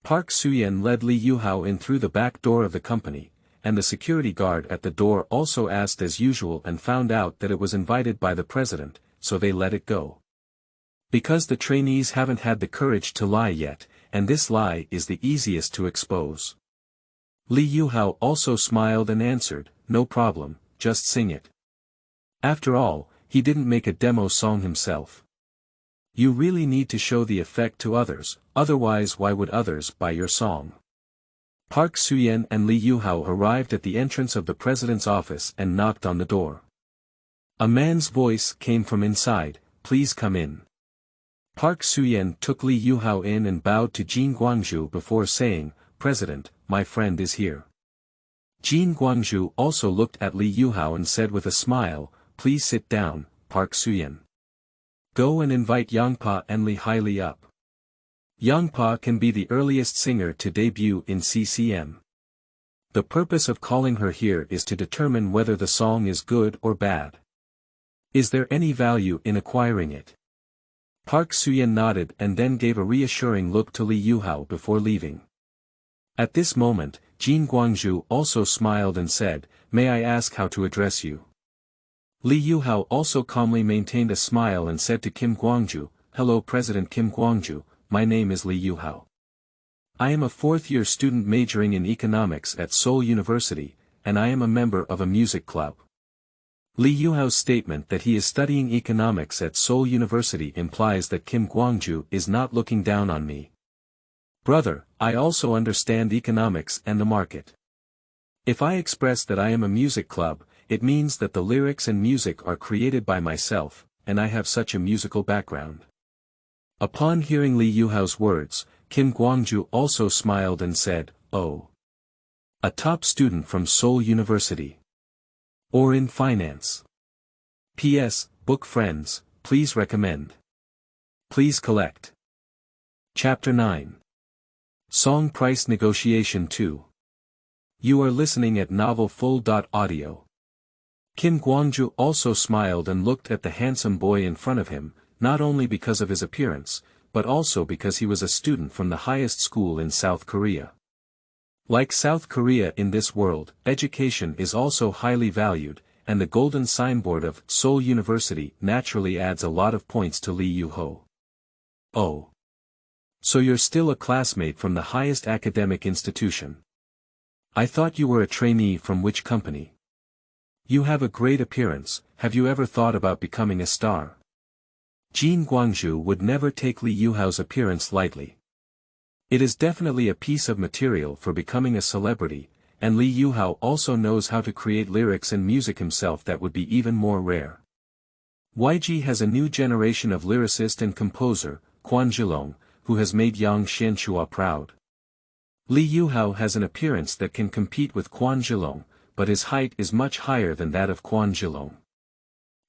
Park Soo-yeon led Lee Yoo-hao in through the back door of the company, and the security guard at the door also asked as usual and found out that it was invited by the president, so they let it go. Because the trainees haven't had the courage to lie yet, and this lie is the easiest to expose. Lee Yoo-hao also smiled and answered, no problem, just sing it. After all, he didn't make a demo song himself. You really need to show the effect to others, otherwise why would others buy your song? Park Soo-yeon and Lee Yoo-hao arrived at the entrance of the president's office and knocked on the door. A man's voice came from inside, please come in. Park Soo-yeon took Lee Yoo-hao in and bowed to Jin Gwangju before saying, President, my friend is here. Jin Gwangju also looked at Lee Yoo-hao and said with a smile, please sit down, Park Soo-yeon. Go and invite Youngpa and Lee Hai-lee up. Youngpa can be the earliest singer to debut in CCM. The purpose of calling her here is to determine whether the song is good or bad. Is there any value in acquiring it? Park Soo-yeon nodded and then gave a reassuring look to Lee Yoo-hao before leaving. At this moment, Jin Gwangju also smiled and said, may I ask how to address you? Lee Yoo-hao also calmly maintained a smile and said to Kim Gwangju, hello President Kim Gwangju, my name is Lee Yoo-hao. I am a fourth-year student majoring in economics at Seoul University, and I am a member of a music club. Lee Yoo-hao's statement that he is studying economics at Seoul University implies that Kim Gwangju is not looking down on me. Brother, I also understand economics and the market. If I express that I am a music club, it means that the lyrics and music are created by myself, and I have such a musical background. Upon hearing Lee Yoo-hao's words, Kim Gwangju also smiled and said, oh. A top student from Seoul University. Or in finance. P.S. Book friends, please recommend. Please collect. Chapter 9. Song Price Negotiation 2. You are listening at novelfull.audio. Kim Gwangju also smiled and looked at the handsome boy in front of him, not only because of his appearance, but also because he was a student from the highest school in South Korea. Like South Korea in this world, education is also highly valued, and the golden signboard of Seoul University naturally adds a lot of points to Lee Yoo-hao. Oh. So you're still a classmate from the highest academic institution. I thought you were a trainee from which company? You have a great appearance, have you ever thought about becoming a star? Jin Gwangju would never take Lee Yoo-hao's appearance lightly. It is definitely a piece of material for becoming a celebrity, and Lee Yoo-hao also knows how to create lyrics and music himself that would be even more rare. YG has a new generation of lyricist and composer, Kwon Jilong, who has made Yang Xianxua proud. Lee Yoo-hao has an appearance that can compete with Kwon Jilong, but his height is much higher than that of Kwon Jilong.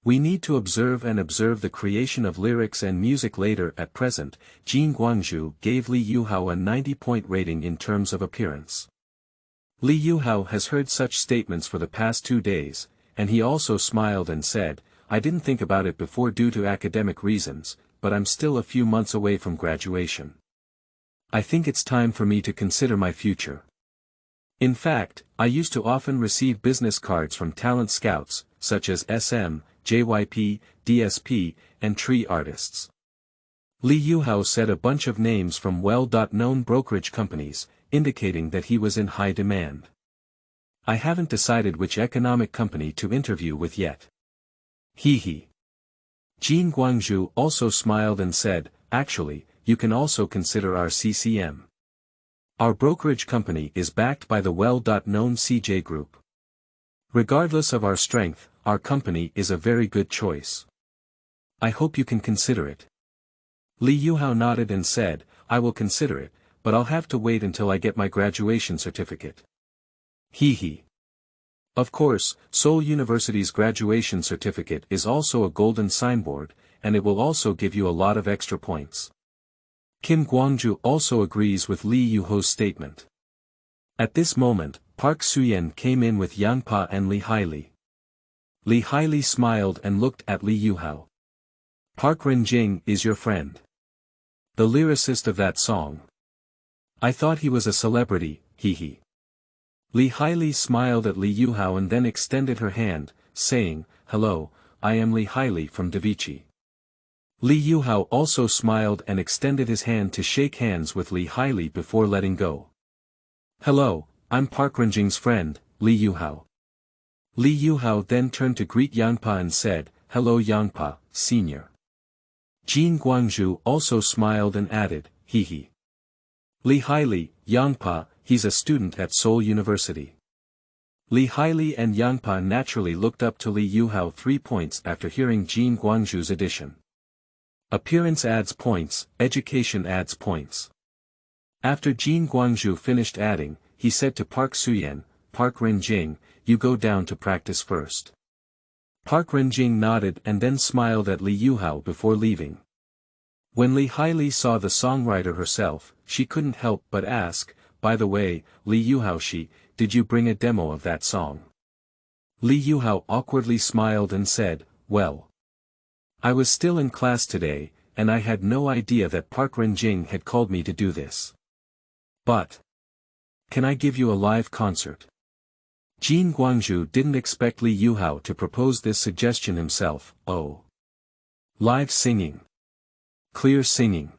We need to observe the creation of lyrics and music later. At present, Jin Gwangju gave Lee Yoo-hao a 90-point rating in terms of appearance. Lee Yoo-hao has heard such statements for the past 2 days, and he also smiled and said, I didn't think about it before due to academic reasons, but I'm still a few months away from graduation. I think it's time for me to consider my future. In fact, I used to often receive business cards from talent scouts, such as SM, JYP, DSP, and Tree artists. Lee Yoo-hao said a bunch of names from well-known brokerage companies, indicating that he was in high demand. I haven't decided which economic company to interview with yet. Hee. Jin Gwangju also smiled and said, actually, you can also consider our CCM. Our brokerage company is backed by the well-known CJ Group. Regardless of our strength, our company is a very good choice. I hope you can consider it. Lee Yoo-hao nodded and said, I will consider it, but I'll have to wait until I get my graduation certificate. Hee. Of course, Seoul University's graduation certificate is also a golden signboard, and it will also give you a lot of extra points. Kim Gwangju also agrees with Lee Yoo-hao's statement. At this moment, Park Soo-yeon came in with Youngpa and Lee Hai-lee. Li Haili smiled and looked at Li Yuhao. Park Renjing is your friend. The lyricist of that song. I thought he was a celebrity, hee. Li Haili smiled at Li Yuhao and then extended her hand, saying, hello, I am Li Haili from Dingshi. Li Yuhao also smiled and extended his hand to shake hands with Li Haili before letting go. Hello, I'm Park Renjing's friend, Li Yuhao. Li Yuhao then turned to greet Yangpa and said, hello Yangpa, senior. Jin Guangzhu also smiled and added, hee. Li Haili, Yangpa, he's a student at Seoul University. Li Haili and Yangpa naturally looked up to Li Yuhao 3 points after hearing Jin Guangzhu's addition. Appearance adds points, education adds points. After Jin Guangzhu finished adding, he said to Park Suyen, Park Renjing, you go down to practice first. Park Renjing nodded and then smiled at Li Yuhao before leaving. When Li Haili saw the songwriter herself, she couldn't help but ask, by the way, Li Yuhao did you bring a demo of that song? Li Yuhao awkwardly smiled and said, well. I was still in class today, and I had no idea that Park Renjing had called me to do this. But. Can I give you a live concert? Jin Guangzhu didn't expect Li Yuhao to propose this suggestion himself. Oh. Live singing. Clear singing.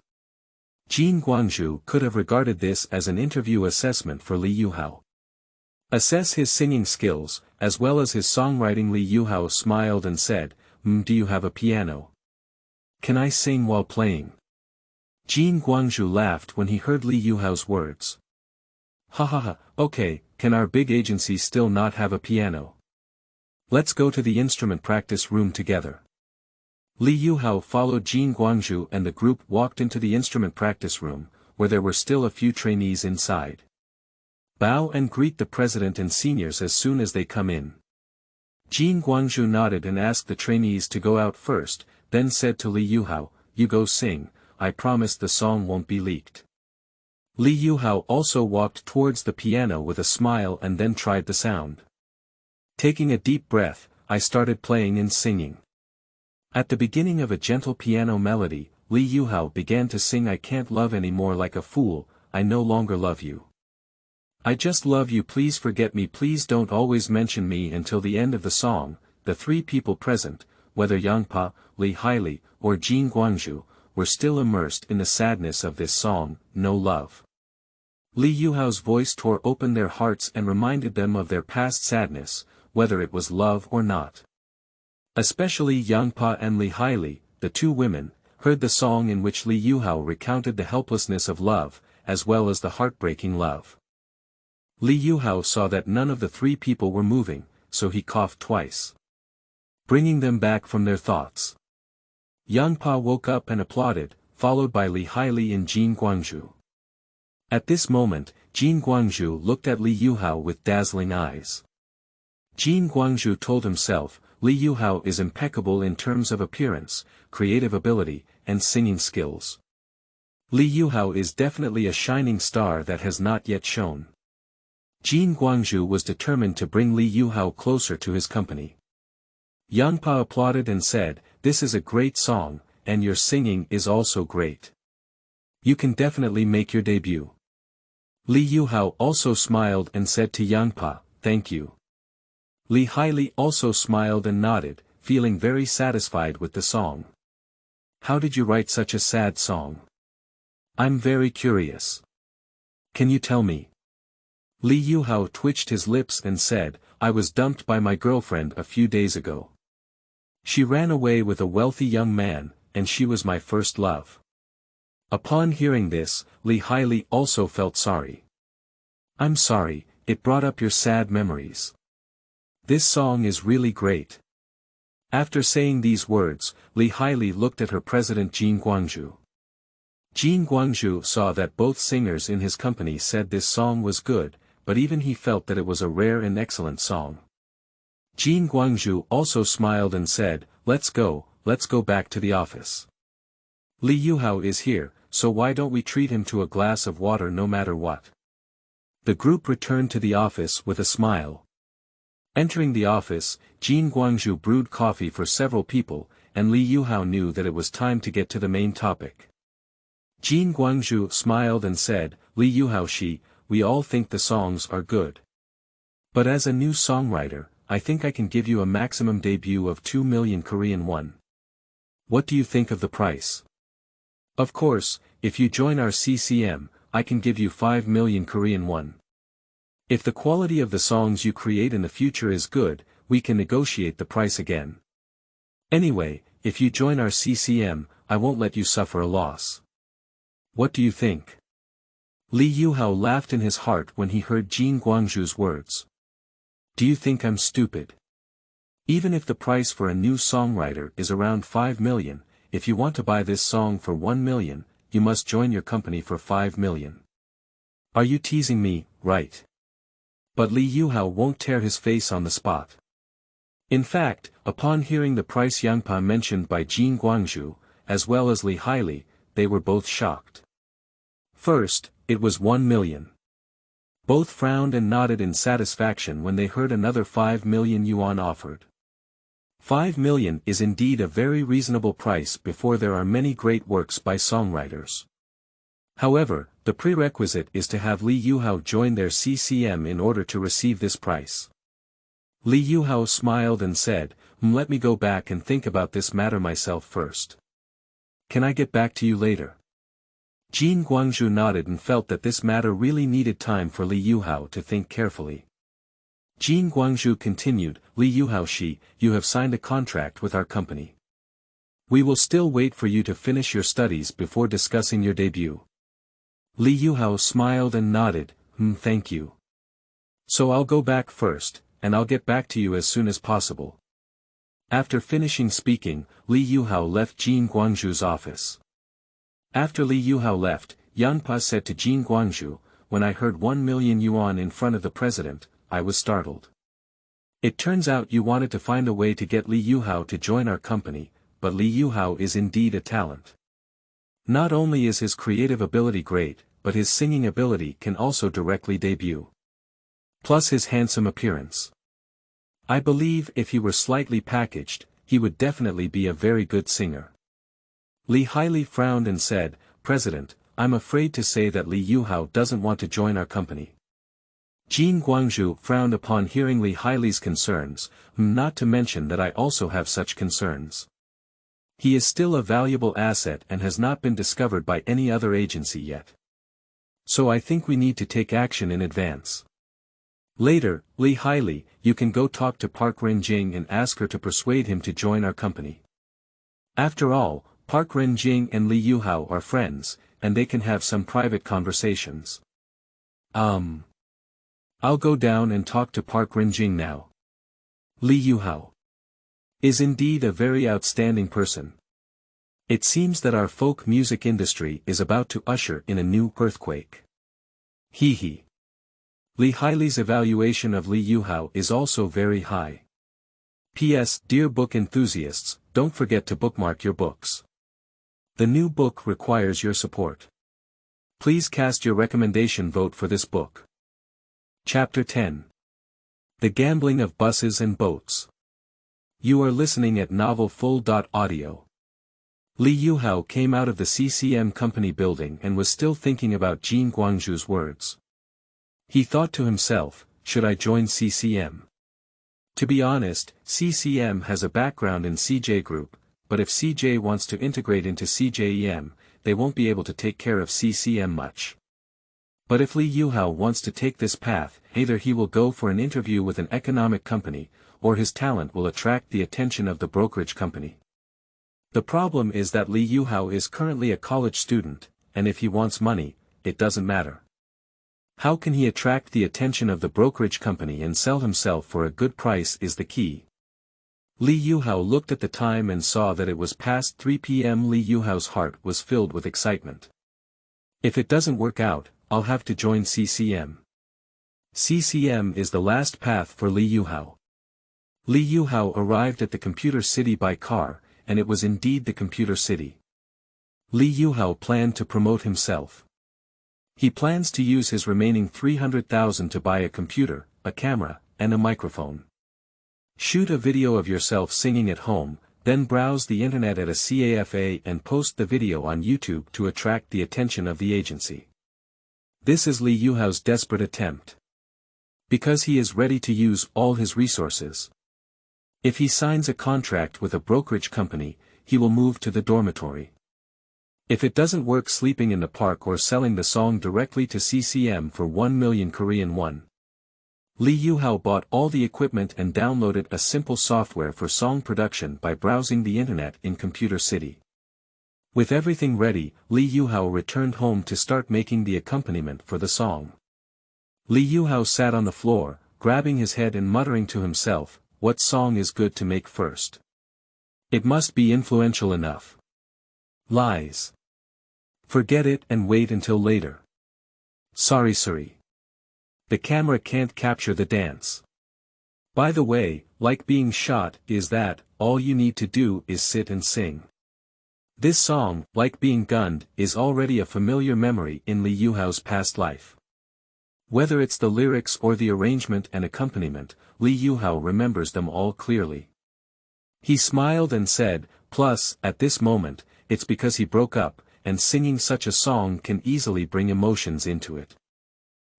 Jin Guangzhu could have regarded this as an interview assessment for Li Yuhao. Assess his singing skills, as well as his songwriting. Li Yuhao smiled and said, do you have a piano? Can I sing while playing? Jin Guangzhu laughed when he heard Li Yuhao's words. Ha, okay, can our big agency still not have a piano? Let's go to the instrument practice room together. Li Yuhao followed Jin Guangzhu and the group walked into the instrument practice room, where there were still a few trainees inside. Bow and greet the president and seniors as soon as they come in. Jin Guangzhu nodded and asked the trainees to go out first, then said to Li Yuhao, you go sing, I promise the song won't be leaked. Li Yuhao also walked towards the piano with a smile and then tried the sound. Taking a deep breath, I started playing and singing. At the beginning of a gentle piano melody, Li Yuhao began to sing I can't love anymore like a fool, I no longer love you. I just love you, please forget me, please don't always mention me until the end of the song. The 3 people present, whether Yangpa, Li Haili, or Jin Guangzhu, were still immersed in the sadness of this song, No Love. Li Yuhao's voice tore open their hearts and reminded them of their past sadness, whether it was love or not. Especially Yangpa and Li Haili, the 2 women, heard the song in which Li Yuhao recounted the helplessness of love, as well as the heartbreaking love. Li Yuhao saw that none of the 3 people were moving, so he coughed twice, bringing them back from their thoughts. Yangpa woke up and applauded, followed by Li Haili and Jin Guangzhu. At this moment, Jin Guangzhu looked at Li Yuhao with dazzling eyes. Jin Guangzhu told himself, Li Yuhao is impeccable in terms of appearance, creative ability, and singing skills. Li Yuhao is definitely a shining star that has not yet shone. Jin Guangzhu was determined to bring Li Yuhao closer to his company. Yangpa applauded and said, this is a great song, and your singing is also great. You can definitely make your debut. Li Yuhao also smiled and said to Yangpa, thank you. Li Haili also smiled and nodded, feeling very satisfied with the song. How did you write such a sad song? I'm very curious. Can you tell me? Li Yuhao twitched his lips and said, I was dumped by my girlfriend a few days ago. She ran away with a wealthy young man, and she was my first love. Upon hearing this, Li Haili also felt sorry. I'm sorry, it brought up your sad memories. This song is really great. After saying these words, Li Haili looked at her president Jin Guangzhu. Jin Guangzhu saw that both singers in his company said this song was good, but even he felt that it was a rare and excellent song. Jin Guangzhu also smiled and said, let's go back to the office. Li Yuhao is here, so why don't we treat him to a glass of water no matter what? The group returned to the office with a smile. Entering the office, Jin Guangzhou brewed coffee for several people, and Li Yuhao knew that it was time to get to the main topic. Jin Guangzhou smiled and said, "Li Yuhao, we all think the songs are good. But as a new songwriter, I think I can give you a maximum debut of 2 million Korean won. What do you think of the price? Of course, if you join our CCM, I can give you 5 million Korean won. If the quality of the songs you create in the future is good, we can negotiate the price again. Anyway, if you join our CCM, I won't let you suffer a loss. What do you think?" Li Yuhao laughed in his heart when he heard Jin Guangzhou's words. "Do you think I'm stupid? Even if the price for a new songwriter is around 5 million, if you want to buy this song for 1 million, you must join your company for 5 million. Are you teasing me, right?" But Li Yuhao won't tear his face on the spot. In fact, upon hearing the price Yangpa mentioned by Jin Guangzhou, as well as Li Haili, they were both shocked. First, it was 1 million. Both frowned and nodded in satisfaction when they heard another 5 million yuan offered. 5 million is indeed a very reasonable price before there are many great works by songwriters. However, the prerequisite is to have Li Yuhao join their CCM in order to receive this price. Li Yuhao smiled and said, "Let me go back and think about this matter myself first. Can I get back to you later?" Jin Guangzhou nodded and felt that this matter really needed time for Li Yuhao to think carefully. Jin Guangzhou continued, "Li Yuhao, you have signed a contract with our company. We will still wait for you to finish your studies before discussing your debut." Li Yuhao smiled and nodded, "Thank you. So I'll go back first, and I'll get back to you as soon as possible." After finishing speaking, Li Yuhao left Jin Guangzhou's office. After Li Yuhao left, Yangpa said to Jin Guangzhou, "When I heard 1 million yuan in front of the president, I was startled. It turns out you wanted to find a way to get Li Yuhao to join our company, but Li Yuhao is indeed a talent. Not only is his creative ability great, but his singing ability can also directly debut. Plus his handsome appearance. I believe if he were slightly packaged, he would definitely be a very good singer." Li Haili frowned and said, "President, I'm afraid to say that Li Yuhao doesn't want to join our company." Jin Guangzhou frowned upon hearing Li Haili's concerns, "Not to mention that I also have such concerns. He is still a valuable asset and has not been discovered by any other agency yet. So I think we need to take action in advance. Later, Li Haili, you can go talk to Park Renjing and ask her to persuade him to join our company. After all, Park Renjing and Li Yuhao are friends, and they can have some private conversations." I'll go down and talk to Park Renjing now. Li Yuhao is indeed a very outstanding person. It seems that our folk music industry is about to usher in a new earthquake. Hee. Li Haili's evaluation of Li Yuhao is also very high. P.S. Dear book enthusiasts, don't forget to bookmark your books. The new book requires your support. Please cast your recommendation vote for this book. Chapter 10. The Gambling of Buses and Boats. You are listening at novelfull.audio. Li Yuhao came out of the CCM company building and was still thinking about Jin Guangzhou's words. He thought to himself, should I join CCM? To be honest, CCM has a background in CJ Group, but if CJ wants to integrate into CJEM, they won't be able to take care of CCM much. But if Li Yuhao wants to take this path, either he will go for an interview with an economic company, or his talent will attract the attention of the brokerage company. The problem is that Li Yuhao is currently a college student, and if he wants money, it doesn't matter. How can he attract the attention of the brokerage company and sell himself for a good price is the key. Li Yuhao looked at the time and saw that it was past 3 p.m. Li Yuhao's heart was filled with excitement. If it doesn't work out, I'll have to join CCM. CCM is the last path for Li Yuhao. Li Yuhao arrived at the computer city by car, and it was indeed the computer city. Li Yuhao planned to promote himself. He plans to use his remaining 300,000 to buy a computer, a camera, and a microphone. Shoot a video of yourself singing at home, then browse the internet at a cafe and post the video on YouTube to attract the attention of the agency. This is Lee Yuhao's desperate attempt. Because he is ready to use all his resources. If he signs a contract with a brokerage company, he will move to the dormitory. If it doesn't work, sleeping in the park or selling the song directly to CCM for 1 million Korean won. Lee Yuhao bought all the equipment and downloaded a simple software for song production by browsing the internet in Computer City. With everything ready, Lee Yuhao returned home to start making the accompaniment for the song. Lee Yuhao sat on the floor, grabbing his head and muttering to himself, "What song is good to make first? It must be influential enough. Lies. Forget it and wait until later. Sorry. The camera can't capture the dance. By the way, like being shot, is that, all you need to do is sit and sing." This song, like being gunned, is already a familiar memory in Lee Yuhao's past life. Whether it's the lyrics or the arrangement and accompaniment, Lee Yuhao remembers them all clearly. He smiled and said, "Plus, at this moment, it's because he broke up, and singing such a song can easily bring emotions into it."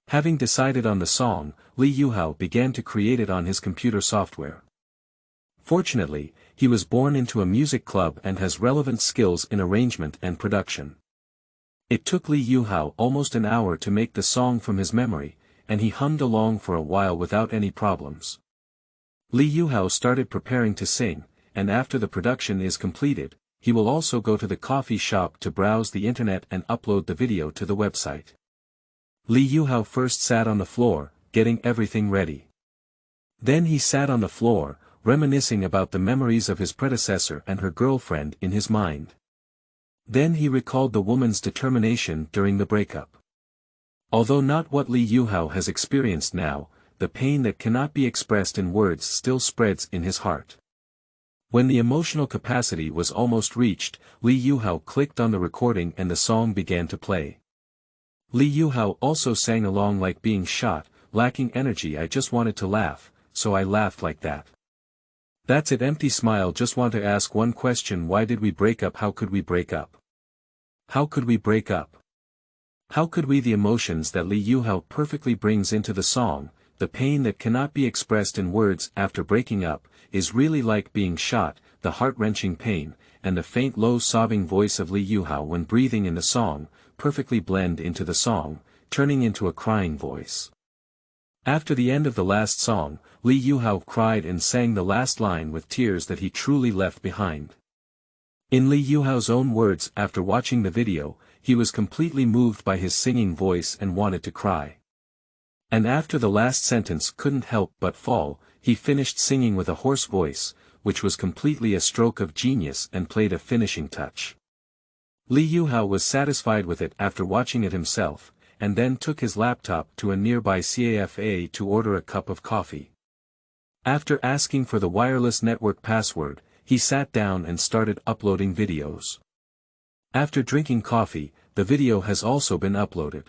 Having decided on the song, Lee Yuhao began to create it on his computer software. Fortunately, he was born into a music club and has relevant skills in arrangement and production. It took Lee Yuhao almost an hour to make the song from his memory, and he hummed along for a while without any problems. Lee Yuhao started preparing to sing, and after the production is completed, he will also go to the coffee shop to browse the internet and upload the video to the website. Lee Yuhao first sat on the floor, getting everything ready. Then he sat on the floor, reminiscing about the memories of his predecessor and her girlfriend in his mind. Then he recalled the woman's determination during the breakup. Although not what Lee Yuhao has experienced now, the pain that cannot be expressed in words still spreads in his heart. When the emotional capacity was almost reached, Lee Yuhao clicked on the recording and the song began to play. Lee Yuhao also sang along like being shot, lacking energy. "I just wanted to laugh, so I laughed like that. That's it, empty smile, just want to ask one question, why did we break up? How could we break up? How could we break up? How could we?" The emotions that Lee Yuhao perfectly brings into the song, the pain that cannot be expressed in words after breaking up, is really like being shot, the heart-wrenching pain, and the faint low sobbing voice of Lee Yuhao when breathing in the song, perfectly blend into the song, turning into a crying voice. After the end of the last song, Lee Yuhao cried and sang the last line with tears that he truly left behind. In Lee Yuhao's own words, after watching the video, he was completely moved by his singing voice and wanted to cry. And after the last sentence couldn't help but fall, he finished singing with a hoarse voice, which was completely a stroke of genius and played a finishing touch. Lee Yuhao was satisfied with it after watching it himself, and then took his laptop to a nearby cafe to order a cup of coffee. After asking for the wireless network password, he sat down and started uploading videos. After drinking coffee, the video has also been uploaded.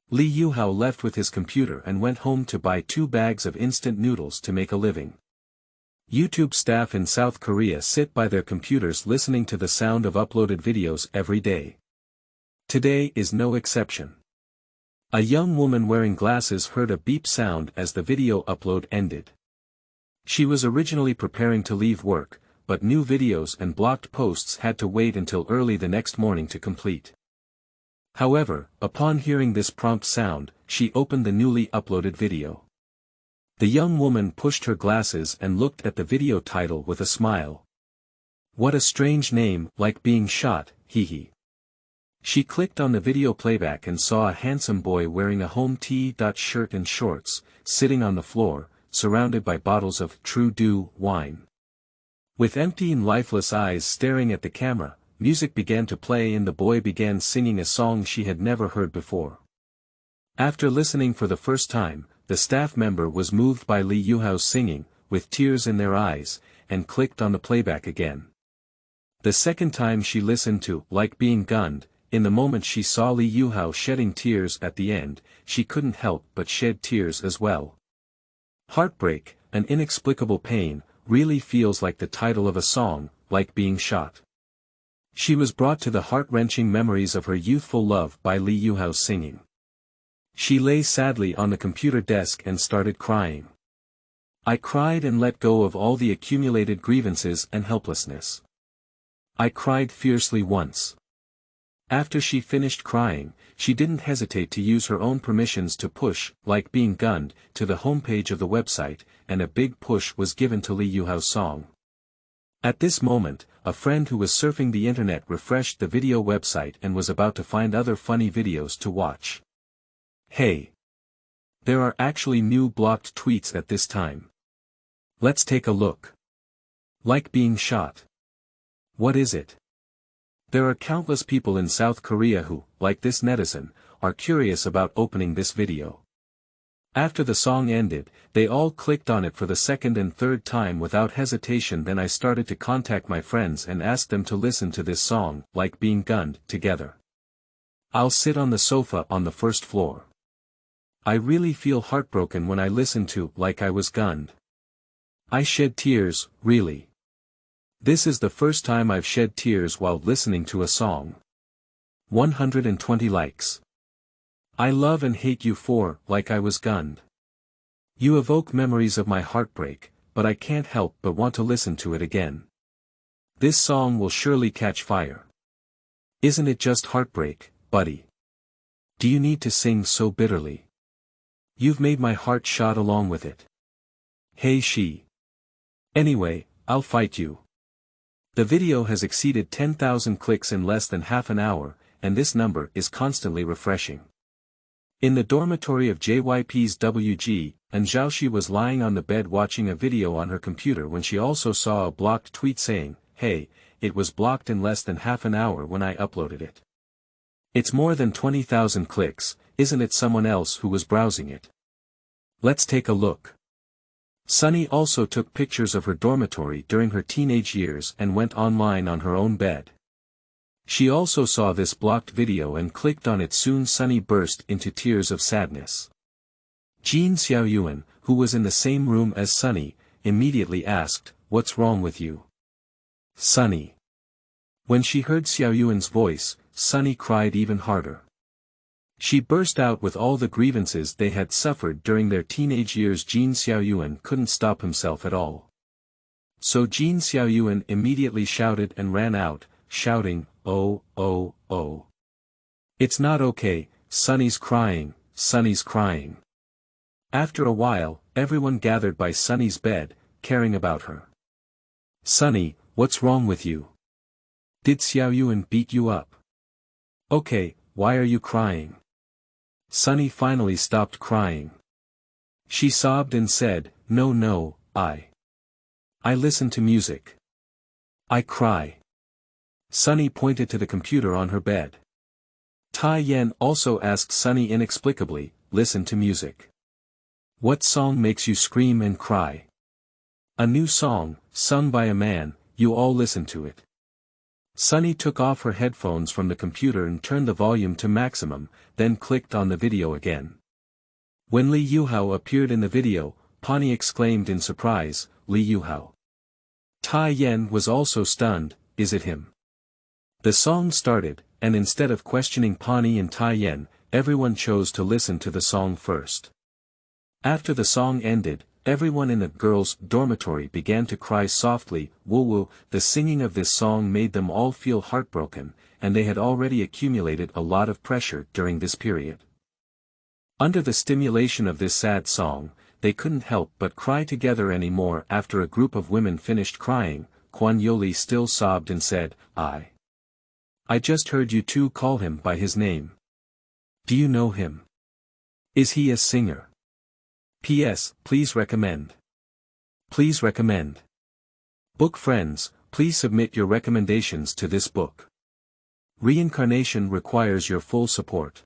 Lee Yuhao left with his computer and went home to buy 2 bags of instant noodles to make a living. YouTube staff in South Korea sit by their computers listening to the sound of uploaded videos every day. Today is no exception. A young woman wearing glasses heard a beep sound as the video upload ended. She was originally preparing to leave work, but new videos and blocked posts had to wait until early the next morning to complete. However, upon hearing this prompt sound, she opened the newly uploaded video. The young woman pushed her glasses and looked at the video title with a smile. "What a strange name, like being shot, hee." She clicked on the video playback and saw a handsome boy wearing a home tee-shirt and shorts, sitting on the floor, surrounded by bottles of True Dew wine. With empty and lifeless eyes staring at the camera, music began to play and the boy began singing a song she had never heard before. After listening for the first time, the staff member was moved by Lee Yuhao's singing, with tears in their eyes, and clicked on the playback again. The second time she listened to "Like Being Gunned," in the moment she saw Lee Yuhao shedding tears at the end, she couldn't help but shed tears as well. Heartbreak, an inexplicable pain, really feels like the title of a song, like being shot. She was brought to the heart-wrenching memories of her youthful love by Lee Yuhao's singing. She lay sadly on the computer desk and started crying. I cried and let go of all the accumulated grievances and helplessness. I cried fiercely once. After she finished crying, she didn't hesitate to use her own permissions to push, like being gunned, to the homepage of the website, and a big push was given to Lee Yuhao's song. At this moment, a friend who was surfing the internet refreshed the video website and was about to find other funny videos to watch. Hey! There are actually new blocked tweets at this time. Let's take a look. Like being shot. What is it? There are countless people in South Korea who, like this netizen, are curious about opening this video. After the song ended, they all clicked on it for the second and third time without hesitation. Then I started to contact my friends and ask them to listen to this song, like being gunned, together. I'll sit on the sofa on the first floor. I really feel heartbroken when I listen to Like I Was Gunned. I shed tears, really. This is the first time I've shed tears while listening to a song. 120 likes. I love and hate you for Like I Was Gunned. You evoke memories of my heartbreak, but I can't help but want to listen to it again. This song will surely catch fire. Isn't it just heartbreak, buddy? Do you need to sing so bitterly? You've made my heart shot along with it. Hey she. Anyway, I'll fight you. The video has exceeded 10,000 clicks in less than half an hour, and this number is constantly refreshing. In the dormitory of JYP's WG, and Zhaoxi was lying on the bed watching a video on her computer when she also saw a blocked tweet saying, "Hey, it was blocked in less than half an hour when I uploaded it." It's more than 20,000 clicks, isn't it someone else who was browsing it? Let's take a look. Sunny also took pictures of her dormitory during her teenage years and went online on her own bed. She also saw this blocked video and clicked on it. Soon Sunny burst into tears of sadness. Jin Xiaoyuan, who was in the same room as Sunny, immediately asked, "What's wrong with you?" Sunny. When she heard Xiaoyuan's voice, Sunny cried even harder. She burst out with all the grievances they had suffered during their teenage years. Jin Xiaoyuan couldn't stop himself at all. So Jin Xiaoyuan immediately shouted and ran out, shouting, "Oh, oh, oh. It's not okay, Sunny's crying, Sunny's crying." After a while, everyone gathered by Sunny's bed, caring about her. "Sunny, what's wrong with you? Did Xiaoyuan beat you up? Okay, why are you crying?" Sunny finally stopped crying. She sobbed and said, No, I listen to music. I cry." Sunny pointed to the computer on her bed. Tai Yan also asked Sunny inexplicably, "Listen to music. What song makes you scream and cry?" "A new song, sung by a man, you all listen to it." Sunny took off her headphones from the computer and turned the volume to maximum, then clicked on the video again. When Lee Yuhao appeared in the video, Pani exclaimed in surprise, "Lee Yuhao." Tai Yan was also stunned, "Is it him?" The song started, and instead of questioning Pani and Tai Yan, everyone chose to listen to the song first. After the song ended, everyone in the girls' dormitory began to cry softly. Woo-woo. The singing of this song made them all feel heartbroken, and they had already accumulated a lot of pressure during this period. Under the stimulation of this sad song, they couldn't help but cry together anymore. After a group of women finished crying, Kwan Yoli still sobbed and said, I just heard you two call him by his name. Do you know him? Is he a singer? P.S. Please recommend. Please recommend. Book friends, please submit your recommendations to this book. Reincarnation requires your full support.